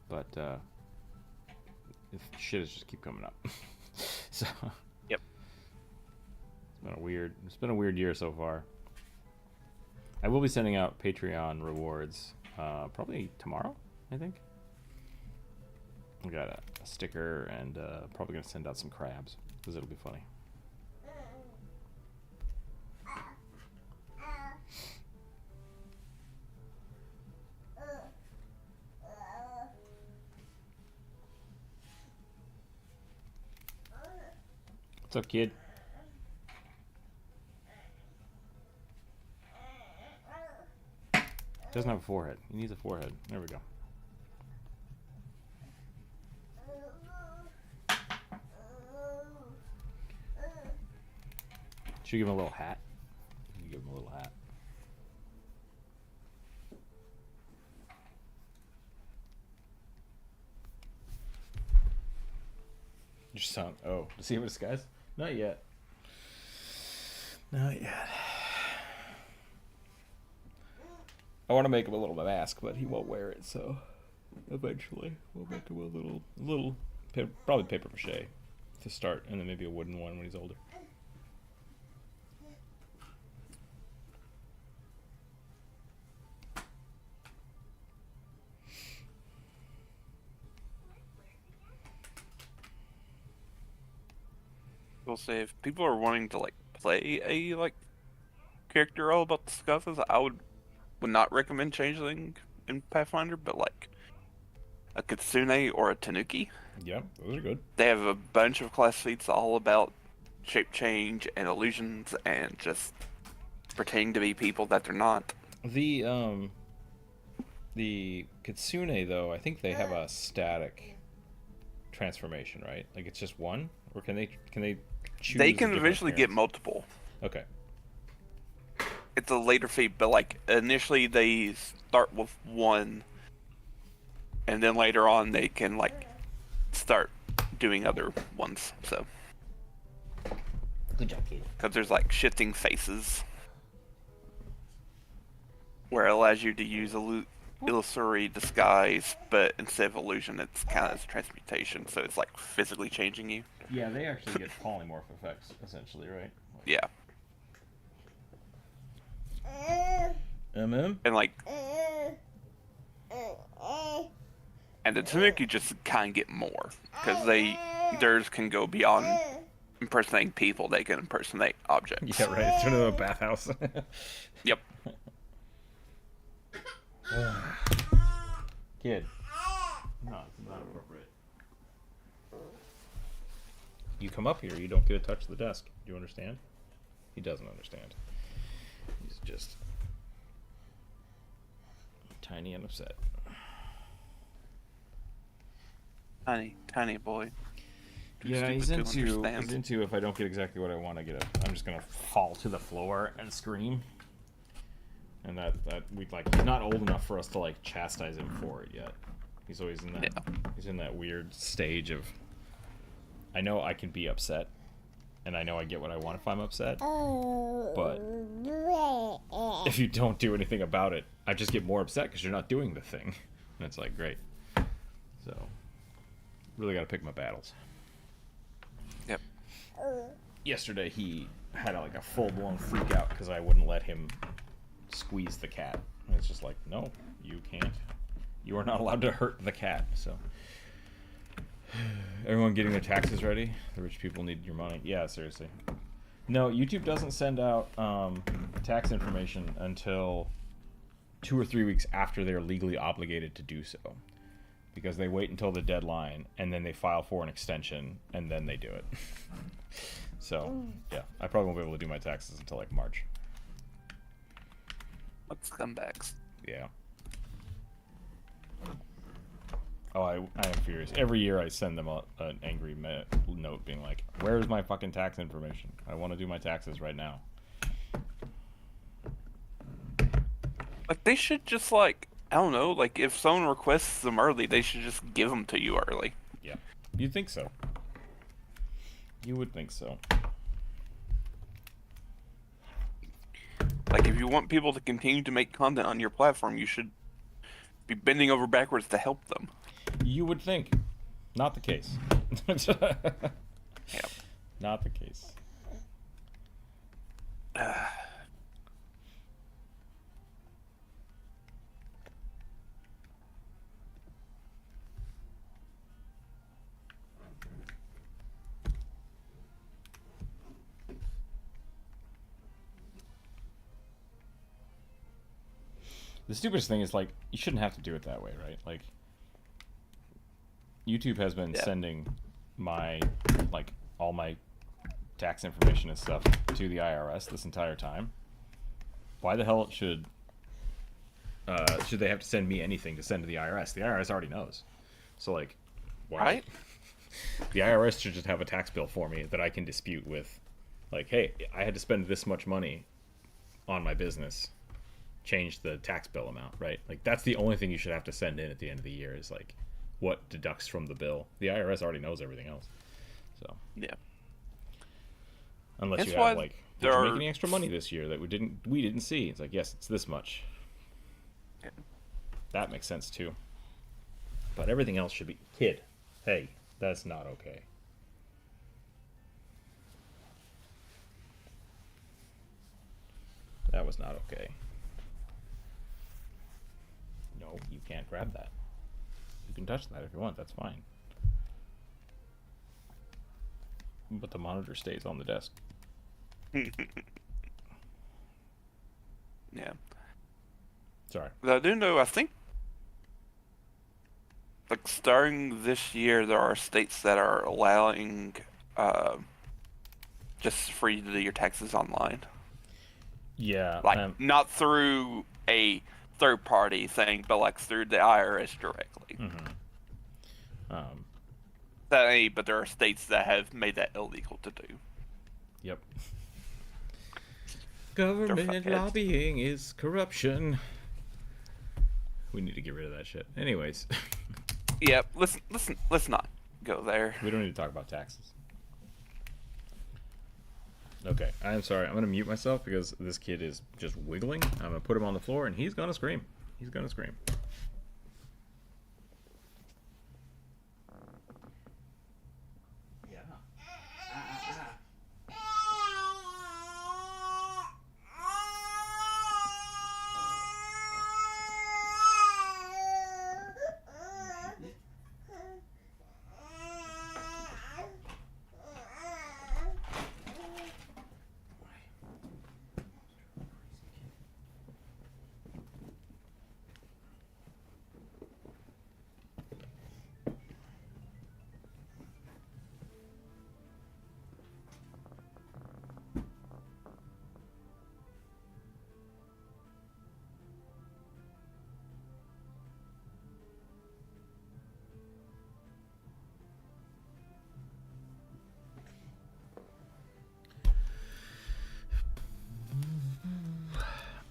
Speaker 1: But shit is just keep coming up. So
Speaker 2: Yep.
Speaker 1: It's been a weird year so far. I will be sending out Patreon rewards probably tomorrow, I think. I got a sticker and probably gonna send out some crabs because it'll be funny. What's up, kid? Doesn't have a forehead. He needs a forehead. There we go. Should we give him a little hat? You can give him a little hat. Your son. Oh, does he have a disguise? Not yet. Not yet. I want to make him a little mask, but he won't wear it, so eventually we'll make him a little probably paper mache to start, and then maybe a wooden one when he's older.
Speaker 2: We'll say if people are wanting to like play a like character all about the disguises, I would not recommend changeling in Pathfinder, but like a Kitsune or a Tanuki.
Speaker 1: Yeah, those are good.
Speaker 2: They have a bunch of class feats all about shape change and illusions and just pretending to be people that they're not.
Speaker 1: The Kitsune though, I think they have a static transformation, right? Like it's just one, or can they choose?
Speaker 2: They can eventually get multiple.
Speaker 1: Okay.
Speaker 2: It's a later feat, but like initially they start with one, and then later on they can like start doing other ones. So
Speaker 1: Good job, kid.
Speaker 2: because there's like shifting faces, where it allows you to use illusory disguise, but instead of illusion, it's kind of transmutation. So it's like physically changing you.
Speaker 1: Yeah, they actually get polymorph effects, essentially, right?
Speaker 2: Yeah,
Speaker 1: MM?
Speaker 2: and like, and the Tanuki just kind of get more because theirs can go beyond impersonating people. They can impersonate objects.
Speaker 1: Yeah, right. Turn into a bathhouse.
Speaker 2: Yep.
Speaker 1: Kid. No, it's not appropriate. You come up here, you don't get to touch the desk. Do you understand? He doesn't understand. He's just tiny and upset.
Speaker 2: Tiny boy. Too
Speaker 1: Yeah, he's
Speaker 2: stupid to
Speaker 1: into
Speaker 2: understand.
Speaker 1: if I don't get exactly what I want, I'm just gonna fall to the floor and scream. And that we like he's not old enough for us to like chastise him for it yet. He's always in that he's in that weird stage of I know I can be upset and I know I get what I want if I'm upset. But if you don't do anything about it, I just get more upset because you're not doing the thing. And it's like great. So really got to pick my battles.
Speaker 2: Yep.
Speaker 1: Yesterday he had like a full-blown freak out because I wouldn't let him squeeze the cat. And it's just like, no, you can't. You are not allowed to hurt the cat. So everyone getting their taxes ready? The rich people need your money. Yeah, seriously. No, YouTube doesn't send out tax information until 2 or 3 weeks after they're legally obligated to do so. Because they wait until the deadline, and then they file for an extension, and then they do it. So, yeah, I probably won't be able to do my taxes until, like, March.
Speaker 2: What scumbags?
Speaker 1: Yeah. Oh, I am furious. Every year I send them an angry note being like, where's my fucking tax information? I want to do my taxes right now.
Speaker 2: Like, they should just, like, I don't know, like, if someone requests them early, they should just give them to you early.
Speaker 1: Yeah. You'd think so. You would think so.
Speaker 2: Like, if you want people to continue to make content on your platform, you should be bending over backwards to help them.
Speaker 1: You would think. Not the case.
Speaker 2: Yeah.
Speaker 1: Not the case. The stupidest thing is, like, you shouldn't have to do it that way, right? Like, YouTube has been sending my, like, all my tax information and stuff to the IRS this entire time. Why the hell should they have to send me anything to send to the IRS? The IRS already knows. So, like, why?
Speaker 2: Right?
Speaker 1: The IRS should just have a tax bill for me that I can dispute with, like, hey, I had to spend this much money on my business. Change the tax bill amount, right? Like, that's the only thing you should have to send in at the end of the year is, like, what deducts from the bill. The IRS already knows everything else. So
Speaker 2: Yeah.
Speaker 1: unless
Speaker 2: That's
Speaker 1: you
Speaker 2: why
Speaker 1: have, like, did you make any extra money this year that we didn't see? It's like, yes, it's this much.
Speaker 2: Yeah.
Speaker 1: That makes sense too. But everything else should be, kid, hey, that's not okay. That was not okay. No, you can't grab that. You can touch that if you want, that's fine. But the monitor stays on the desk.
Speaker 2: Yeah.
Speaker 1: Sorry.
Speaker 2: But I do know, I think, like, starting this year, there are states that are allowing just for you to do your taxes online.
Speaker 1: Yeah.
Speaker 2: Like, not through a third-party thing, but, like, through the IRS directly.
Speaker 1: Mm-hmm.
Speaker 2: But there are states that have made that illegal to do.
Speaker 1: Yep. Government lobbying is corruption. We need to get rid of that shit. Anyways.
Speaker 2: Yep. Let's not go there.
Speaker 1: We don't need to talk about taxes. Okay, I'm sorry. I'm going to mute myself because this kid is just wiggling. I'm going to put him on the floor and he's going to scream. He's going to scream.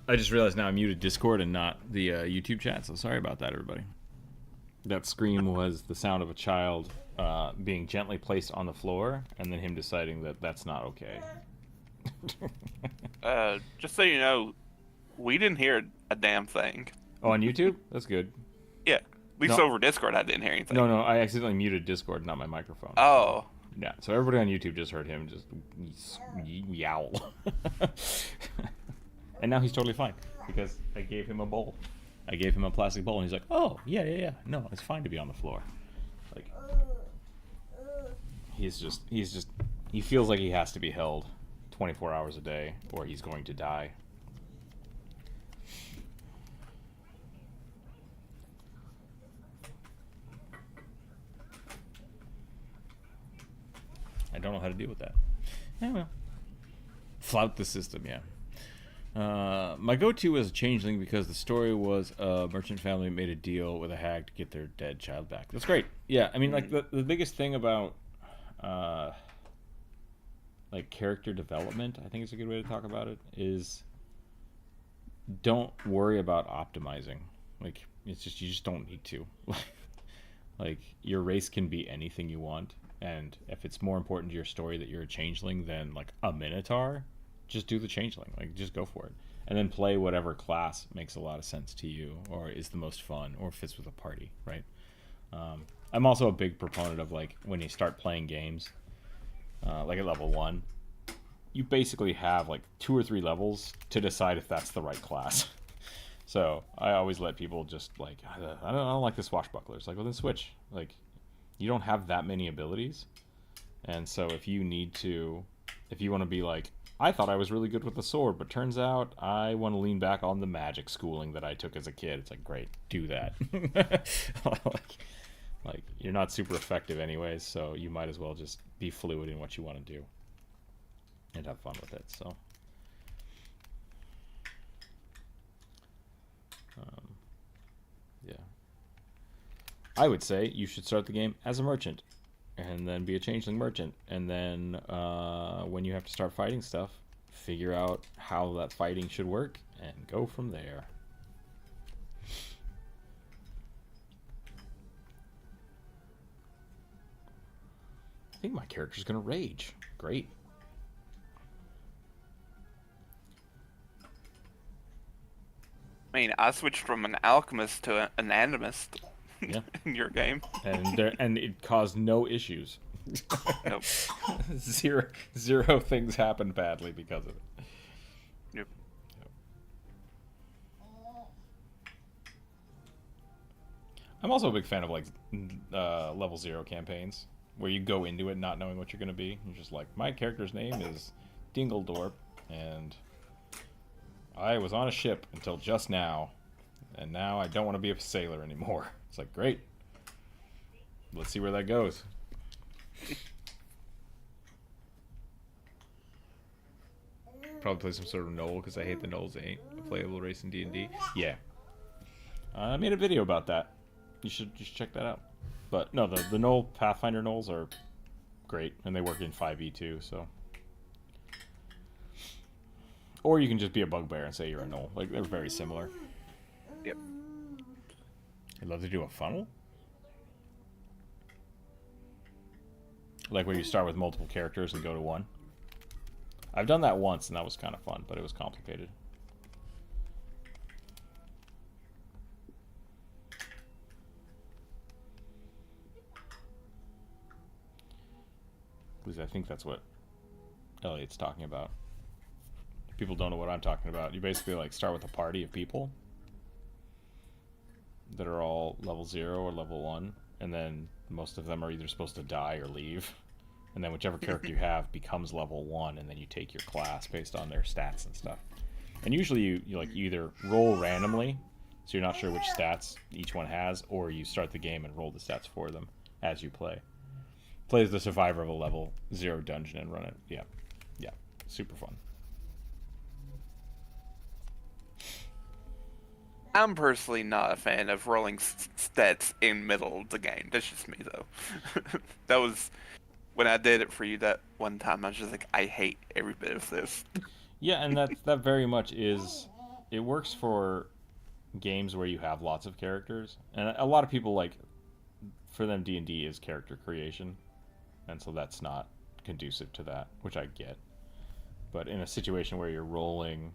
Speaker 1: I just realized now I muted Discord and not the YouTube chat, so sorry about that, everybody. That scream was the sound of a child being gently placed on the floor, and then him deciding that that's not okay.
Speaker 2: Just so you know, we didn't hear a damn thing.
Speaker 1: Oh, on YouTube? That's good.
Speaker 2: Yeah. At least over Discord, I didn't hear anything.
Speaker 1: No, I accidentally muted Discord, not my microphone.
Speaker 2: Oh.
Speaker 1: Yeah, so everybody on YouTube just heard him just yowl. And now he's totally fine, because I gave him a bowl. I gave him a plastic bowl, and he's like, oh, yeah. No, it's fine to be on the floor. Like, he feels like he has to be held 24 hours a day, or he's going to die. I don't know how to deal with that. Yeah, well. Flout the system, yeah. My go-to was changeling because the story was a merchant family made a deal with a hag to get their dead child back. That's great. Yeah, I mean, like the biggest thing about like character development, I think is a good way to talk about it, is don't worry about optimizing. Like it's just you just don't need to. Like your race can be anything you want, and if it's more important to your story that you're a changeling than like a minotaur, just do the changeling. Like just go for it, and then play whatever class makes a lot of sense to you, or is the most fun, or fits with a party. Right. I'm also a big proponent of like when you start playing games, like at level 1, you basically have like 2 or 3 levels to decide if that's the right class. So I always let people just like I don't like the swashbucklers. Like, well, then switch. Like, you don't have that many abilities, and so if you want to be like, I thought I was really good with the sword, but turns out I want to lean back on the magic schooling that I took as a kid. It's like, great, do that. like you're not super effective anyways, so you might as well just be fluid in what you want to do and have fun with it. So yeah, I would say you should start the game as a merchant and then be a changeling merchant, and then when you have to start fighting stuff, figure out how that fighting should work and go from there. I think my character's gonna rage. Great.
Speaker 2: I mean, I switched from an alchemist to an animist.
Speaker 1: Yeah.
Speaker 2: In your game.
Speaker 1: And it caused no issues.
Speaker 2: Nope.
Speaker 1: Zero things happened badly because of it.
Speaker 2: Yep.
Speaker 1: I'm also a big fan of like level 0 campaigns where you go into it not knowing what you're going to be. You're just like, my character's name is Dingledorp, and I was on a ship until just now, and now I don't want to be a sailor anymore. It's like, great. Let's see where that goes. Probably play some sort of Knoll because I hate the Knolls. They ain't a playable race in D&D. Yeah. I made a video about that. You should just check that out. But no, the Knoll Pathfinder Knolls are great, and they work in 5e too, so. Or you can just be a bugbear and say you're a Knoll. Like, they're very similar.
Speaker 2: Yep.
Speaker 1: I'd love to do a funnel. Like where you start with multiple characters and go to one. I've done that once, and that was kind of fun, but it was complicated. Because I think that's what Elliot's talking about. If people don't know what I'm talking about, you basically like start with a party of people that are all level 0 or level 1, and then most of them are either supposed to die or leave, and then whichever character you have becomes level 1, and then you take your class based on their stats and stuff. And usually you either roll randomly, so you're not sure which stats each one has, or you start the game and roll the stats for them as you play. Play as the survivor of a level 0 dungeon and run it. Yeah, super fun.
Speaker 2: I'm personally not a fan of rolling stats in middle of the game. That's just me, though. That was when I did it for you that one time. I was just like, I hate every bit of this.
Speaker 1: Yeah, and that very much is. It works for games where you have lots of characters, and a lot of people like. For them, D&D is character creation, and so that's not conducive to that, which I get. But in a situation where you're rolling.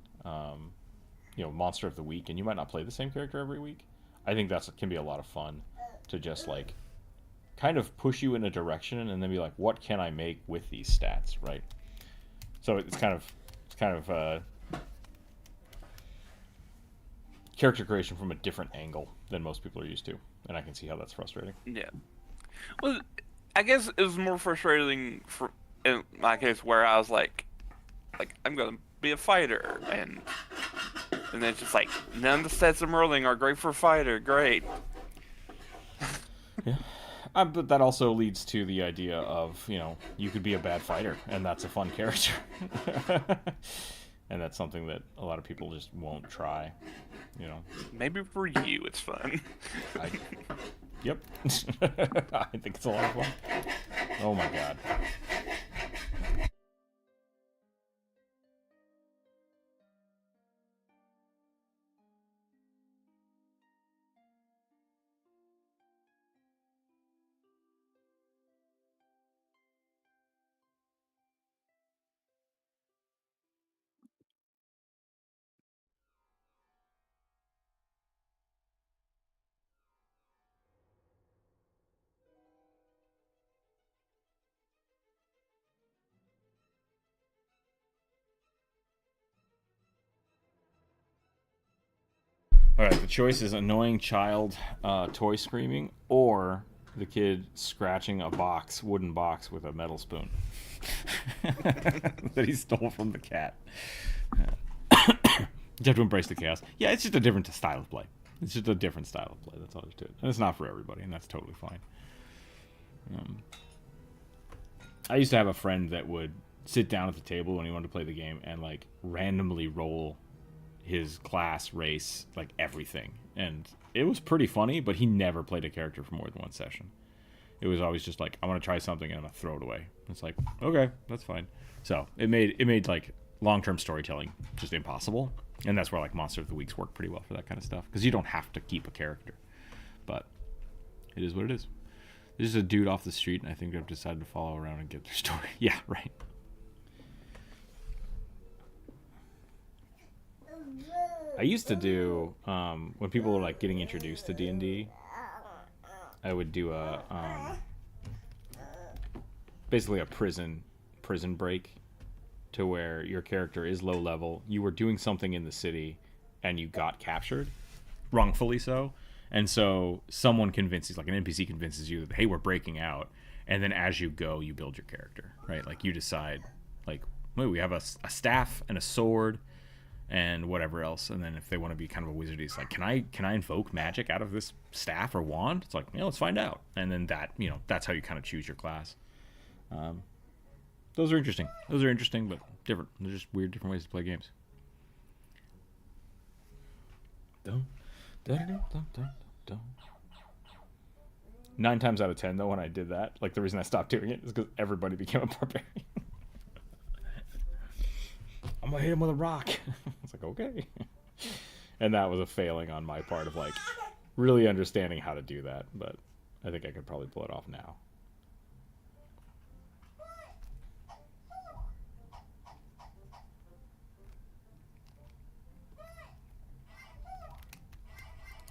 Speaker 1: Monster of the week, and you might not play the same character every week, I think that can be a lot of fun to just like kind of push you in a direction and then be like, what can I make with these stats, right? So it's kind of character creation from a different angle than most people are used to, and I can see how that's frustrating.
Speaker 2: Yeah. Well, I guess it was more frustrating for in my case where I was like I'm gonna be a fighter, and then it's just like, none of the stats I'm rolling are great for a fighter. Great.
Speaker 1: Yeah. But that also leads to the idea of, you could be a bad fighter, and that's a fun character. and that's something that a lot of people just won't try. You know.
Speaker 2: Maybe for you, it's fun.
Speaker 1: I, yep. I think it's a lot of fun. Oh my god. All right, the choice is annoying child toy screaming or the kid scratching a wooden box with a metal spoon that he stole from the cat. You have to embrace the chaos. Yeah, it's just a different style of play. It's just a different style of play. That's all there's to it. And it's not for everybody, and that's totally fine. I used to have a friend that would sit down at the table when he wanted to play the game and like randomly roll his class, race, like everything, and it was pretty funny, but he never played a character for more than one session. It was always just like, I want to try something and I'm gonna throw it away. It's like, okay, that's fine. So it made like long-term storytelling just impossible, and that's where like Monster of the Weeks work pretty well for that kind of stuff, because you don't have to keep a character, but it is what it is. There's just a dude off the street, and I think they've decided to follow around and get their story. Yeah, right. I used to do when people were like getting introduced to D&D, I would do a basically a prison break, to where your character is low level. You were doing something in the city and you got captured, wrongfully so. And so someone convinces, like an NPC convinces you that, hey, we're breaking out. And then as you go, you build your character, right? Like you decide, like, wait, we have a staff and a sword and whatever else. And then if they want to be kind of a wizard, it's like, can I invoke magic out of this staff or wand? It's like, yeah, let's find out. And then that, that's how you kind of choose your class. Those are interesting. But different. They're just weird, different ways to play games. Dun, dun, dun, dun, dun, dun. 9 times out of 10, though, when I did that, like the reason I stopped doing it is because everybody became a barbarian. I'm gonna hit him with a rock. It's like, okay. And that was a failing on my part of like really understanding how to do that, but I think I could probably pull it off now.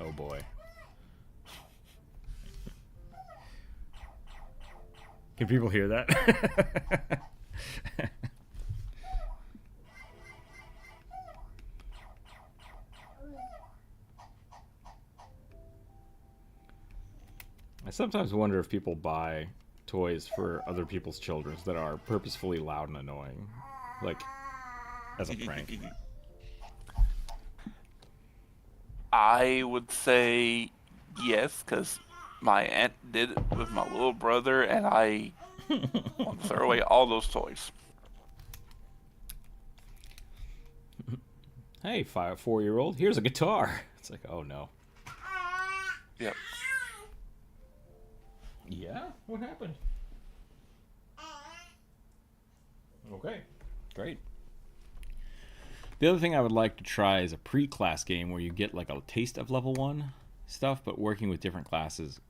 Speaker 1: Oh boy. Can people hear that? I sometimes wonder if people buy toys for other people's children that are purposefully loud and annoying, like as a prank.
Speaker 2: I would say yes, because my aunt did it with my little brother, and I want to throw away all those toys.
Speaker 1: Hey, 4-year-old, here's a guitar. It's like, oh no.
Speaker 2: Yep.
Speaker 1: Yeah? What happened? Okay, great. The other thing I would like to try is a pre-class game where you get like a taste of level 1 stuff, but working with different classes,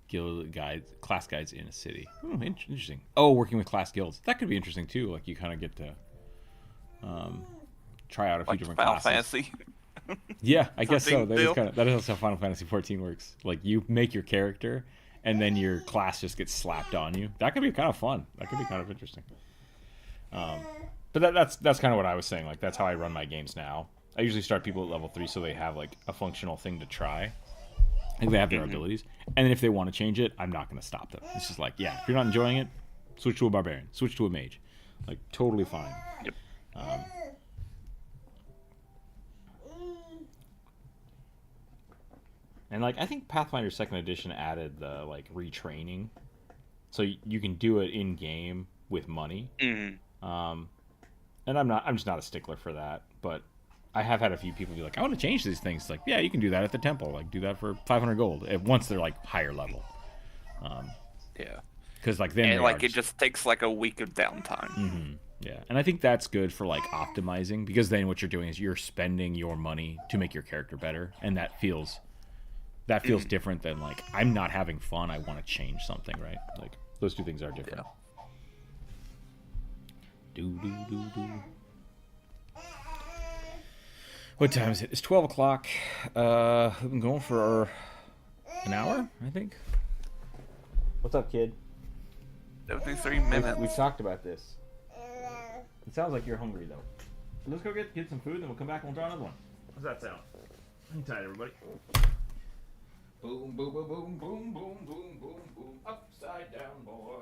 Speaker 1: guild guides, class guides in a city. Interesting. Oh, working with class guilds. That could be interesting too. Like you kind of get to try out a few
Speaker 2: Like
Speaker 1: different
Speaker 2: Final
Speaker 1: classes.
Speaker 2: Fantasy.
Speaker 1: Yeah, I guess so.
Speaker 2: Deal.
Speaker 1: That is how Final Fantasy 14 works. Like you make your character, and then your class just gets slapped on you. That could be kind of fun. That could be kind of interesting. But that's kind of what I was saying. Like that's how I run my games now. I usually start people at level 3 so they have like a functional thing to try. Like they have their abilities, and then if they want to change it, I'm not going to stop them. It's just like, yeah, if you're not enjoying it, switch to a barbarian, switch to a mage, like totally fine.
Speaker 2: Yep.
Speaker 1: And like I think Pathfinder 2nd Edition added the like retraining, so you can do it in game with money.
Speaker 2: Mm-hmm.
Speaker 1: and I'm just not a stickler for that, but I have had a few people be like, I want to change these things. It's like, yeah, you can do that at the temple. Like, do that for 500 gold once they're like higher level.
Speaker 2: Yeah.
Speaker 1: Because like then
Speaker 2: And
Speaker 1: they
Speaker 2: like
Speaker 1: are
Speaker 2: it just takes like a week of downtime.
Speaker 1: yeah, and I think that's good for like optimizing, because then what you're doing is you're spending your money to make your character better, and that feels different than like I'm not having fun. I want to change something, right? Like those two things are different.
Speaker 2: Yeah.
Speaker 1: Do. What time is it? It's 12 o'clock. We've been going for an hour, I think. What's up, kid?
Speaker 2: 73 minutes.
Speaker 1: We've talked about this. It sounds like you're hungry, though. Let's go get some food, and we'll come back and we'll draw another one. How's that sound? Hang tight, everybody. Boom, boom, boom, boom, boom, boom, boom, boom, boom. Upside down, boy.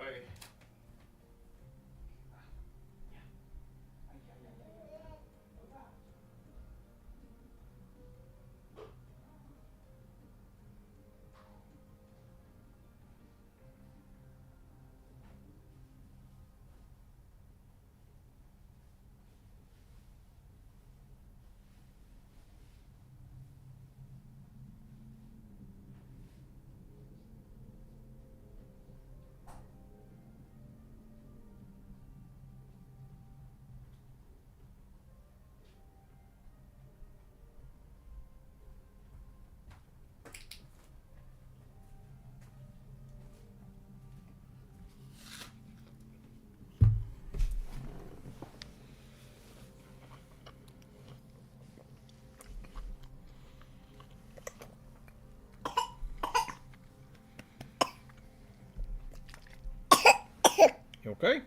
Speaker 1: You okay?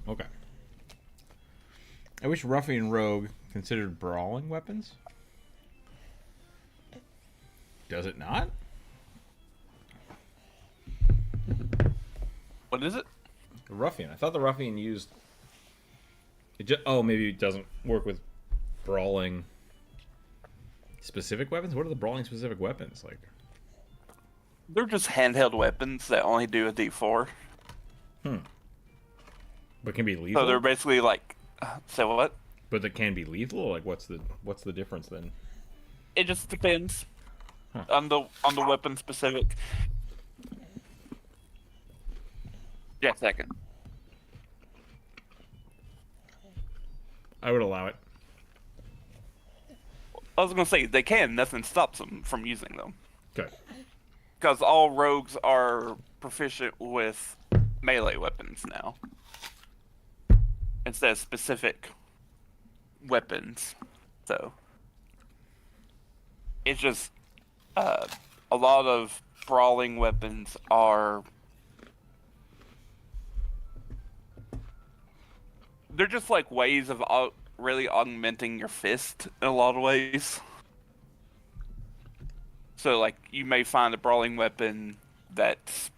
Speaker 1: Okay. I wish Ruffian and Rogue considered brawling weapons. Does it not?
Speaker 2: What is it?
Speaker 1: The Ruffian. I thought the Ruffian used... maybe it doesn't work with brawling specific weapons? What are the brawling specific weapons? Like...
Speaker 2: They're just handheld weapons that only do a D4.
Speaker 1: But can be lethal?
Speaker 2: So they're basically like... So what?
Speaker 1: But that can be lethal? Like, what's the difference then?
Speaker 2: It just depends on the weapon specific. Yeah, second.
Speaker 1: I would allow it.
Speaker 2: I was gonna say they can. Nothing stops them from using them.
Speaker 1: Okay.
Speaker 2: Because all rogues are proficient with melee weapons now, instead of specific weapons. So it's just a lot of brawling weapons are. They're just like ways of really augmenting your fist in a lot of ways. So, like, you may find a brawling weapon that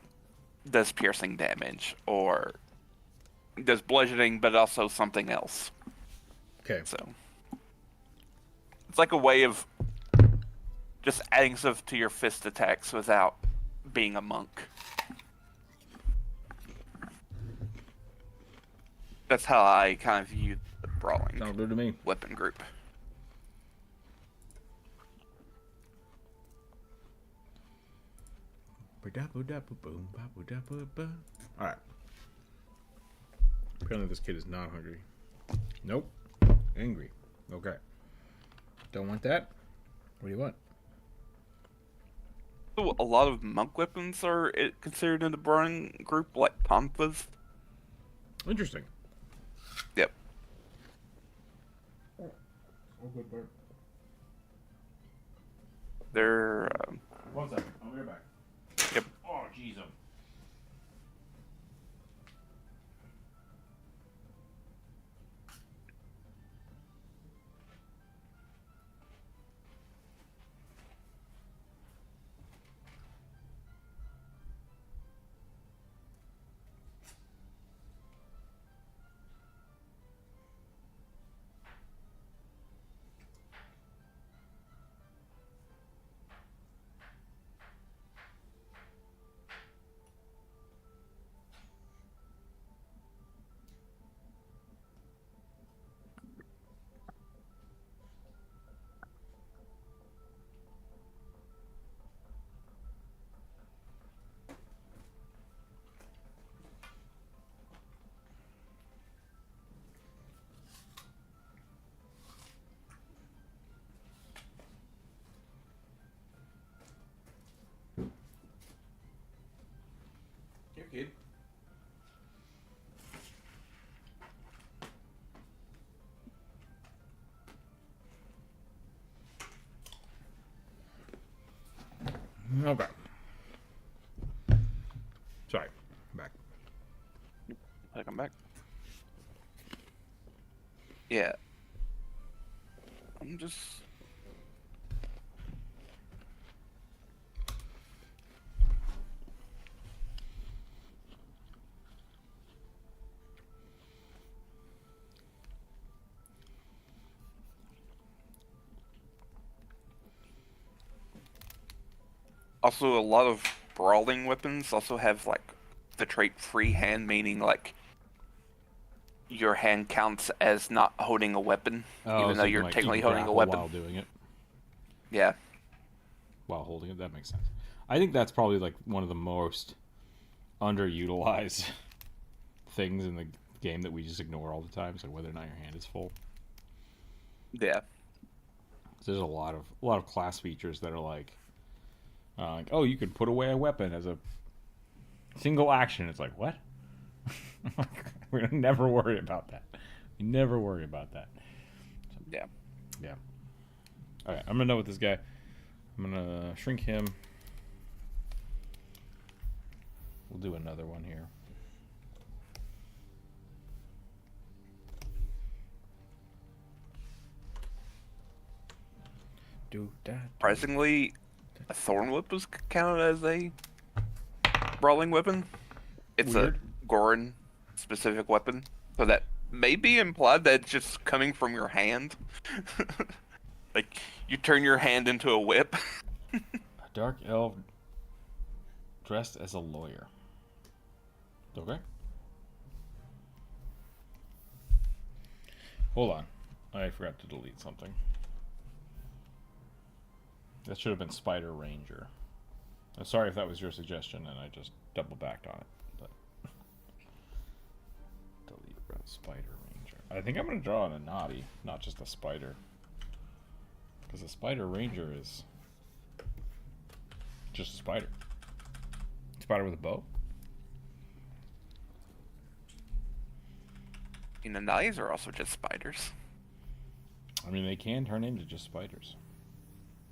Speaker 2: does piercing damage, or does bludgeoning, but also something else.
Speaker 1: Okay.
Speaker 2: So, it's like a way of just adding stuff to your fist attacks without being a monk. That's how I kind of view the brawling
Speaker 1: Sounds good to me.
Speaker 2: weapon group.
Speaker 1: Alright. Apparently this kid is not hungry. Nope. Angry. Okay. Don't want that? What do you want?
Speaker 2: So a lot of monk weapons are considered in the brawling group, like tonfas.
Speaker 1: Interesting.
Speaker 2: Yep.
Speaker 1: Oh, good bird.
Speaker 2: They're...
Speaker 1: 1 second. I'll be right back.
Speaker 2: Yep.
Speaker 1: Oh, jeez.
Speaker 2: kid.
Speaker 1: Okay. Sorry. I'm back.
Speaker 2: Like I'm back. Yeah. I'm just. Also, a lot of brawling weapons also have like the trait free hand, meaning like your hand counts as not holding a weapon,
Speaker 1: Oh,
Speaker 2: even
Speaker 1: so
Speaker 2: though
Speaker 1: you can,
Speaker 2: you're
Speaker 1: like,
Speaker 2: technically
Speaker 1: you can
Speaker 2: holding a
Speaker 1: grapple
Speaker 2: weapon.
Speaker 1: while doing it.
Speaker 2: Yeah.
Speaker 1: While holding it, that makes sense. I think that's probably like one of the most underutilized things in the game that we just ignore all the time. It's like whether or not your hand is full.
Speaker 2: Yeah.
Speaker 1: There's a lot of class features that are like, oh, you can put away a weapon as a single action. It's like, what? We're gonna never worry about that. We never worry about that. So,
Speaker 2: Yeah.
Speaker 1: yeah. All right, I'm gonna know with this guy. I'm gonna shrink him. We'll do another one here.
Speaker 2: Surprisingly, a thorn whip was counted as a brawling weapon. It's
Speaker 1: Weird.
Speaker 2: a Gorin specific weapon, so that may be implied that it's just coming from your hand. Like you turn your hand into a whip.
Speaker 1: A dark elf dressed as a lawyer. Okay. Hold on. I forgot to delete something. That should have been Spider Ranger. I'm sorry if that was your suggestion and I just double backed on it. But delete Spider Ranger. I think I'm going to draw on a naughty, not just a spider. Because a Spider Ranger is just a spider. Spider with a bow.
Speaker 2: And the knives are also just spiders.
Speaker 1: I mean, they can turn into just spiders.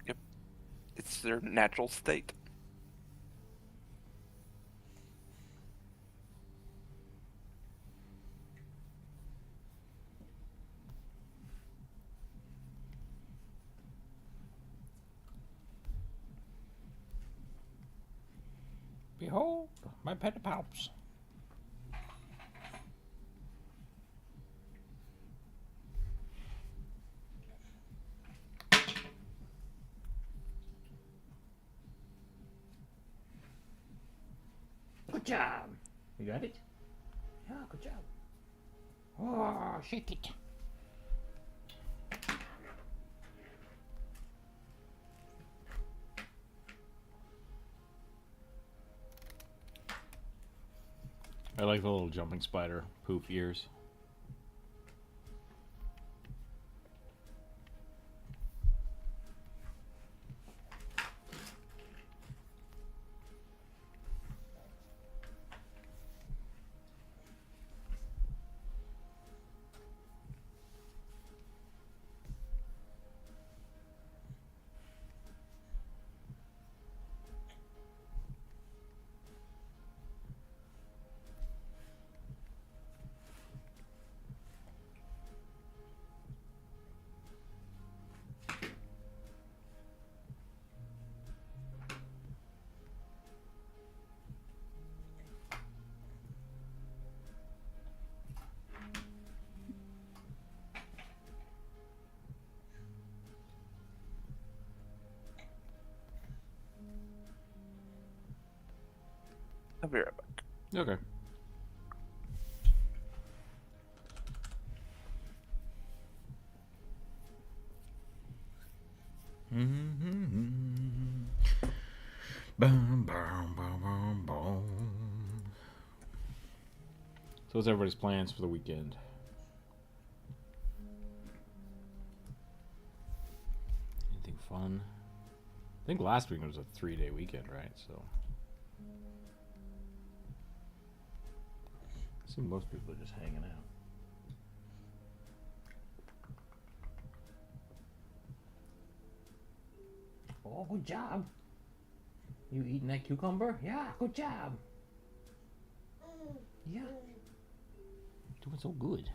Speaker 2: Yep. It's their natural state.
Speaker 1: Behold, my pedipalps. Good job. You got it? Yeah, good job. Oh, shake it. I like the little jumping spider poop ears.
Speaker 2: I'll be right back.
Speaker 1: Okay. Bum, bum, bum, bum, bum. So what's everybody's plans for the weekend? Anything fun? I think last week was a 3-day weekend, right? So see most people are just hanging out. Oh, good job. You eating that cucumber? Yeah, good job. Yeah. Doing so good.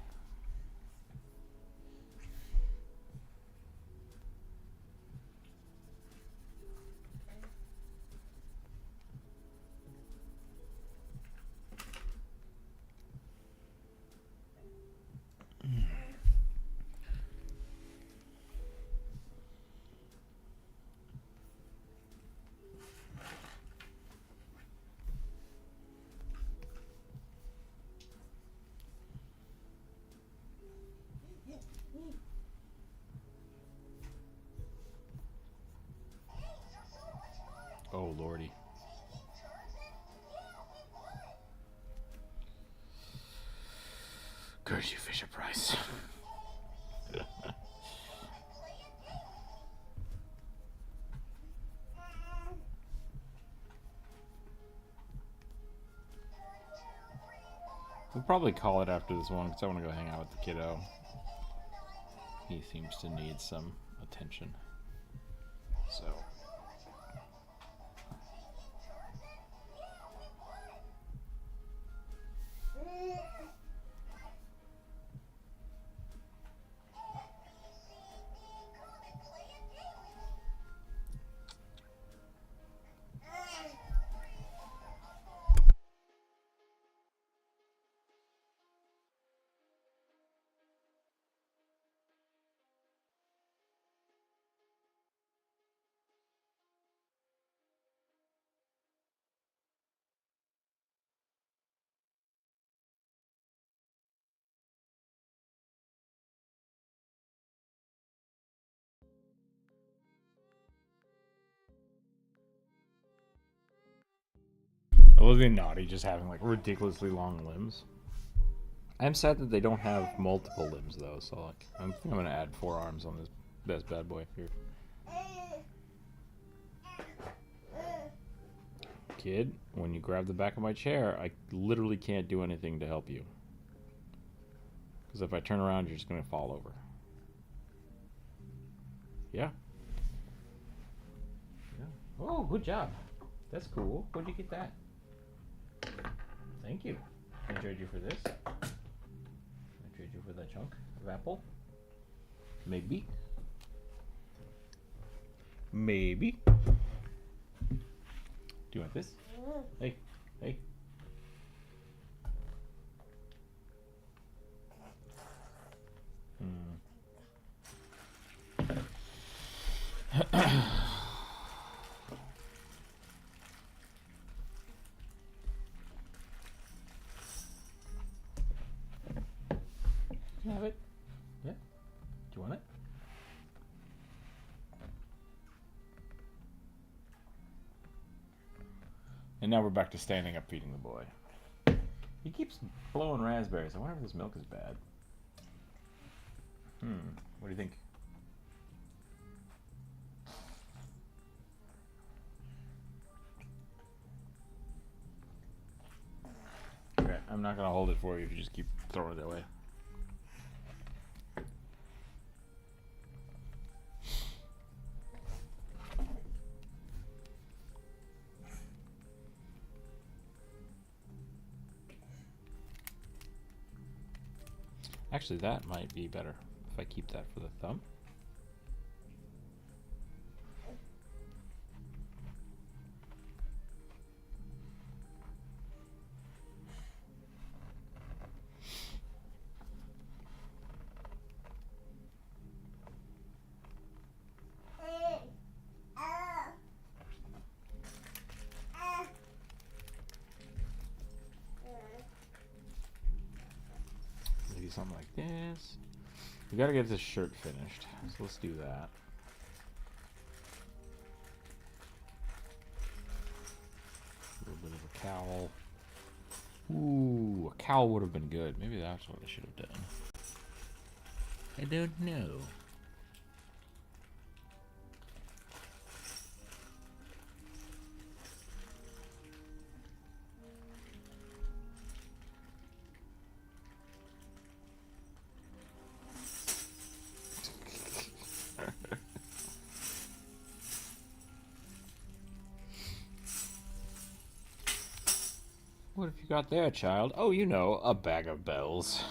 Speaker 1: Oh, lordy. Curse you, Fisher Price. We'll probably call it after this one because I want to go hang out with the kiddo. He seems to need some attention. So. Olivia Naughty just having like ridiculously long limbs. I'm sad that they don't have multiple limbs though, so like I think I'm gonna add 4 arms on this bad boy here. Kid, when you grab the back of my chair, I literally can't do anything to help you. Because if I turn around, you're just gonna fall over. Yeah. Yeah. Oh, good job. That's cool. Where'd you get that? Thank you. Can I trade you for this? Can I trade you for that chunk of apple? Maybe. Maybe. Do you want this? Hey, hey. You have it? Yeah? Do you want it? And now we're back to standing up feeding the boy. He keeps blowing raspberries. I wonder if this milk is bad. What do you think? Okay, I'm not gonna hold it for you if you just keep throwing it away. Actually, that might be better if I keep that for the thumb. Maybe something like this. We gotta get this shirt finished, so let's do that. A little bit of a cowl. Ooh, a cowl would have been good. Maybe that's what I should have done. I don't know. What have you got there, child? Oh, you know, a bag of bells.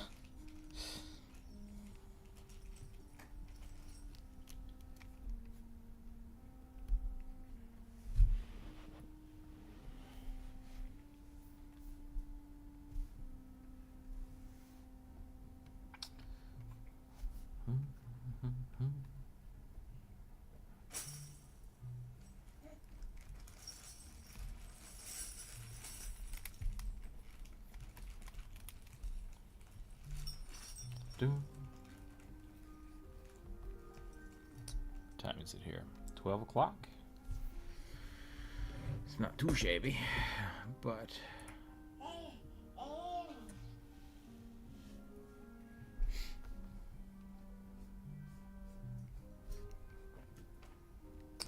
Speaker 1: What time is it here? 12 o'clock? It's not too shabby, but...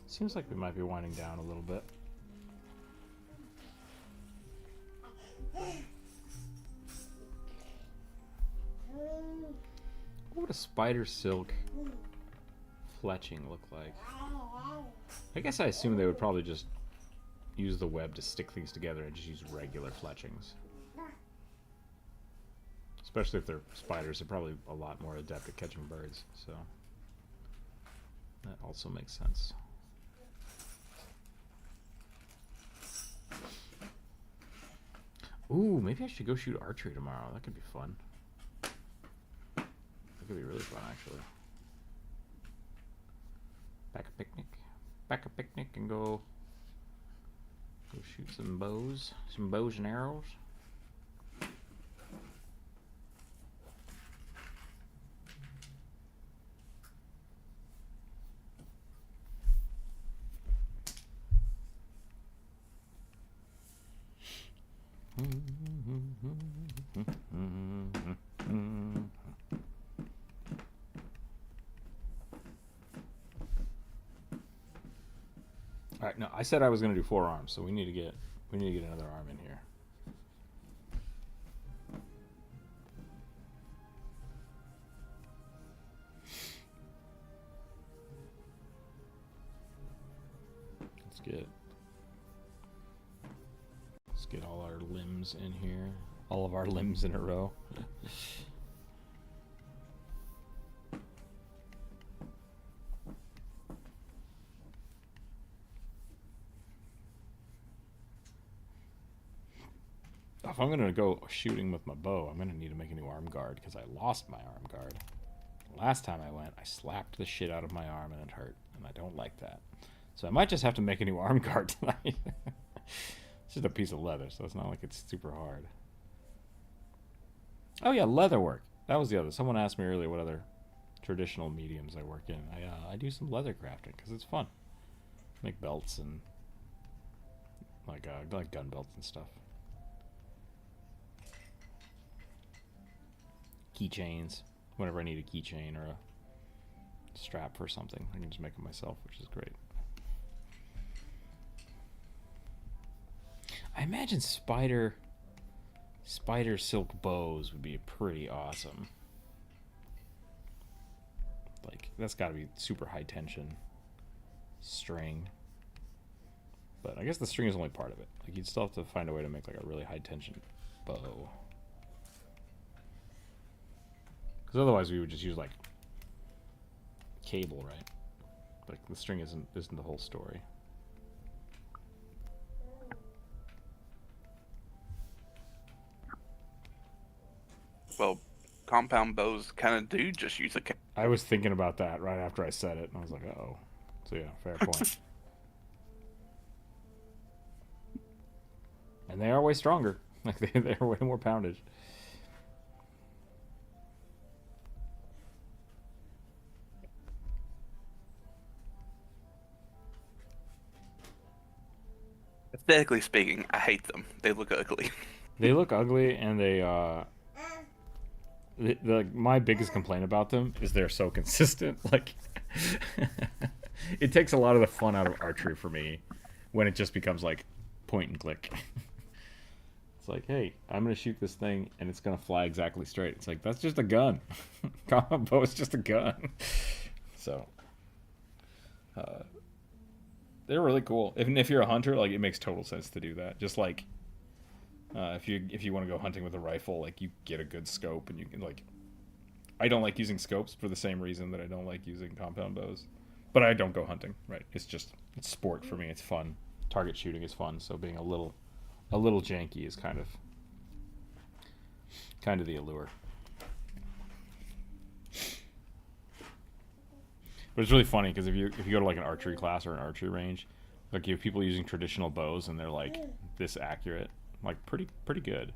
Speaker 1: Seems like we might be winding down a little bit. What would a spider silk fletching look like? I guess I assume they would probably just use the web to stick things together and just use regular fletchings. Especially if they're spiders, they're probably a lot more adept at catching birds, so that also makes sense. Ooh, maybe I should go shoot archery tomorrow. That could be fun. That could be really fun, actually. Pack a picnic and go shoot some bows and arrows. All right, no, I said I was going to do 4 arms, so we need to get another arm in here. Let's get all our limbs in here. All of our limbs in a row. If I'm gonna go shooting with my bow, I'm gonna need to make a new arm guard because I lost my arm guard. Last time I went, I slapped the shit out of my arm and it hurt, and I don't like that. So I might just have to make a new arm guard tonight. It's just a piece of leather, so it's not like it's super hard. Oh yeah, leather work. That was the other. Someone asked me earlier what other traditional mediums I work in. I do some leather crafting because it's fun. Make belts and like gun belts and stuff. Keychains. Whenever I need a keychain or a strap for something, I can just make it myself, which is great. I imagine spider silk bows would be pretty awesome. Like, that's got to be super high tension string. But I guess the string is only part of it. Like, you'd still have to find a way to make like a really high tension bow. Because otherwise we would just use like cable, right? Like the string isn't the whole story.
Speaker 2: Well, compound bows kind of do just use a cable.
Speaker 1: I was thinking about that right after I said it, and I was like, uh-oh. So yeah, fair point. And they are way stronger. Like they're way more poundage.
Speaker 2: Aesthetically speaking, I hate them. They look ugly.
Speaker 1: They look ugly, and my biggest complaint about them is they're so consistent. Like, it takes a lot of the fun out of archery for me when it just becomes like point and click. It's like, hey, I'm gonna shoot this thing, and it's gonna fly exactly straight. It's like, that's just a gun. Combat bow is just a gun. So, they're really cool. Even if you're a hunter, like, it makes total sense to do that. Just like If you want to go hunting with a rifle, like you get a good scope and you can like. I don't like using scopes for the same reason that I don't like using compound bows, but I don't go hunting. Right? It's sport for me. It's fun. Target shooting is fun. So being a little janky is kind of the allure. But it's really funny because if you go to like an archery class or an archery range, like you have people using traditional bows and they're like this accurate, like pretty good,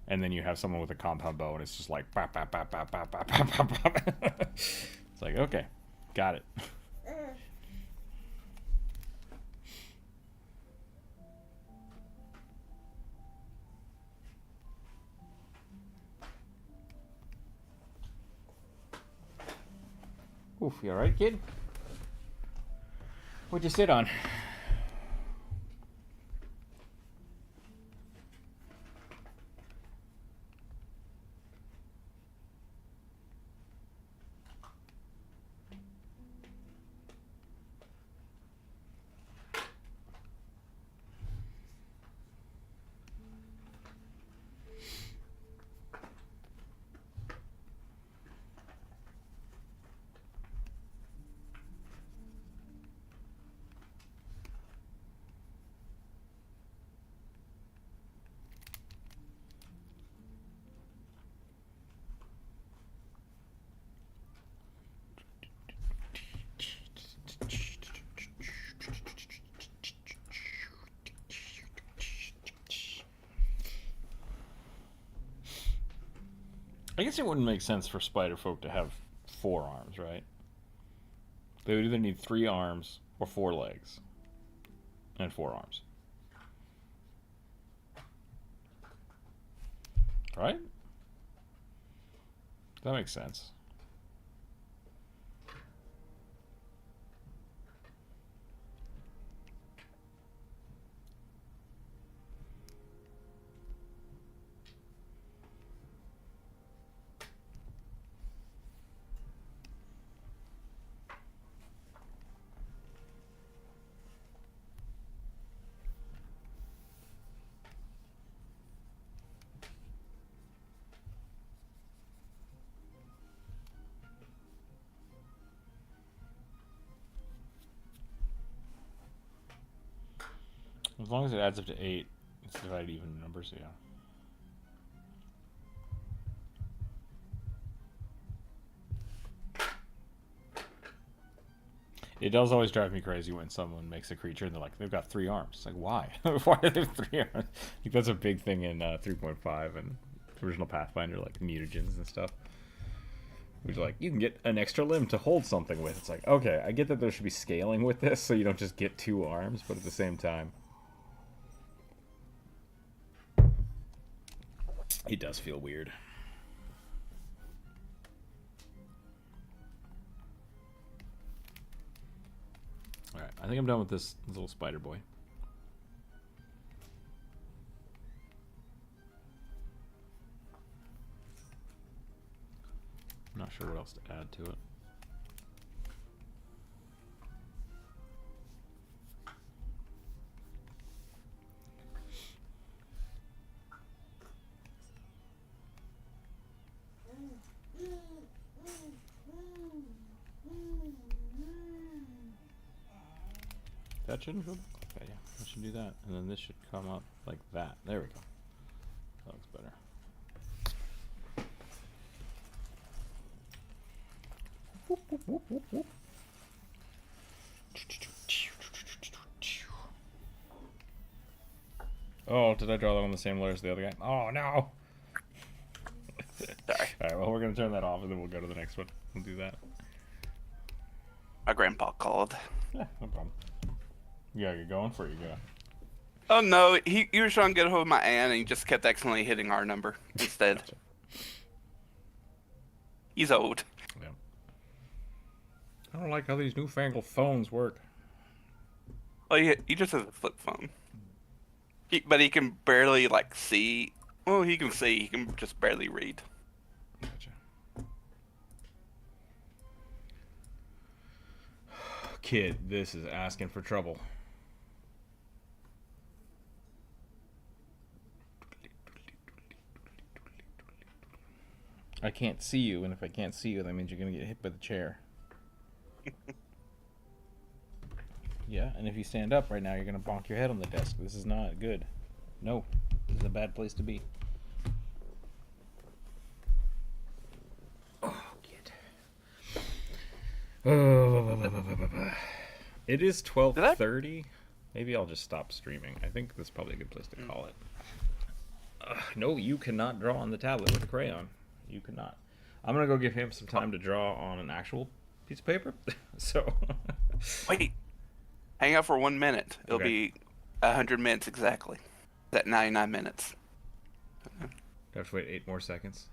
Speaker 1: and then you have someone with a compound bow and it's just like bop, bop, bop, bop, bop, bop, bop, bop. It's like, okay, got it. Oof, you alright, kid? What'd you sit on? I guess it wouldn't make sense for spider folk to have 4 arms, right? They would either need 3 arms or 4 legs and 4 arms. Right? That makes sense. As long as it adds up to 8, it's divided even numbers, yeah. It does always drive me crazy when someone makes a creature and they're like, they've got 3 arms. It's like, why? Why do they have 3 arms? Like, that's a big thing in 3.5 and original Pathfinder, like mutagens and stuff. Which, like, you can get an extra limb to hold something with. It's like, okay, I get that there should be scaling with this, so you don't just get 2 arms, but at the same time, it does feel weird. Alright, I think I'm done with this little spider boy. I'm not sure what else to add to it. That shouldn't go. Okay, yeah, I should do that, and then this should come up like that. There we go. That looks better. Whoop, whoop, whoop, whoop, whoop. Oh, did I draw that on the same layer as the other guy? Oh no!
Speaker 2: Sorry.
Speaker 1: Alright, well, we're gonna turn that off and then we'll go to the next one. We'll do that.
Speaker 2: My grandpa called.
Speaker 1: Yeah, no problem. Yeah, you're going for it, you go.
Speaker 2: Oh no, he was trying to get a hold of my aunt and he just kept accidentally hitting our number instead.
Speaker 1: Gotcha.
Speaker 2: He's old.
Speaker 1: Yeah. I don't like how these newfangled phones work.
Speaker 2: Well, he just has a flip phone. But he can barely, like, see. Well, he can see. He can just barely read.
Speaker 1: Gotcha. Kid, this is asking for trouble. I can't see you, and if I can't see you, that means you're gonna get hit by the chair. Yeah, and if you stand up right now, you're gonna bonk your head on the desk. This is not good. No, this is a bad place to be. Oh, kid. It is 12:30. Maybe I'll just stop streaming. I think that's probably a good place to call it. No, you cannot draw on the tablet with a crayon. You cannot. I'm gonna go give him some time to draw on an actual piece of paper. So.
Speaker 2: Wait. Hang out for 1 minute. It'll be 100 minutes exactly. At 99 minutes.
Speaker 1: Do I have to wait 8 more seconds?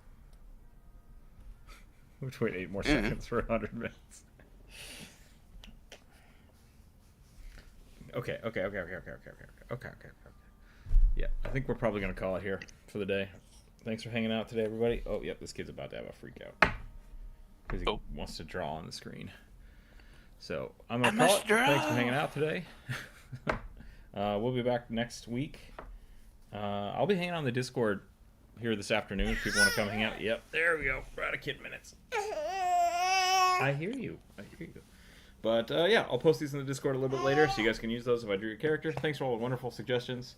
Speaker 1: We have to wait 8 more seconds for 100 minutes. Okay. Yeah, I think we're probably gonna call it here for the day. Thanks for hanging out today, everybody. Oh, yep, this kid's about to have a freak out because he wants to draw on the screen. So I'm gonna call it. Thanks for hanging out today. We'll be back next week. I'll be hanging on the Discord here this afternoon if people want to come hang out. Yep, there we go. We're out of kid minutes. I hear you. But yeah, I'll post these in the Discord a little bit later so you guys can use those if I drew your character. Thanks for all the wonderful suggestions.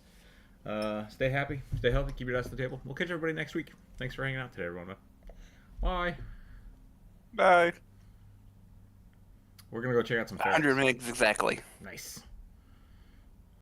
Speaker 1: Stay happy, stay healthy, keep your ass at the table. We'll catch everybody next week. Thanks for hanging out today, everyone. Bye.
Speaker 2: Bye.
Speaker 1: We're gonna go check out some
Speaker 2: 100 minutes exactly.
Speaker 1: Nice.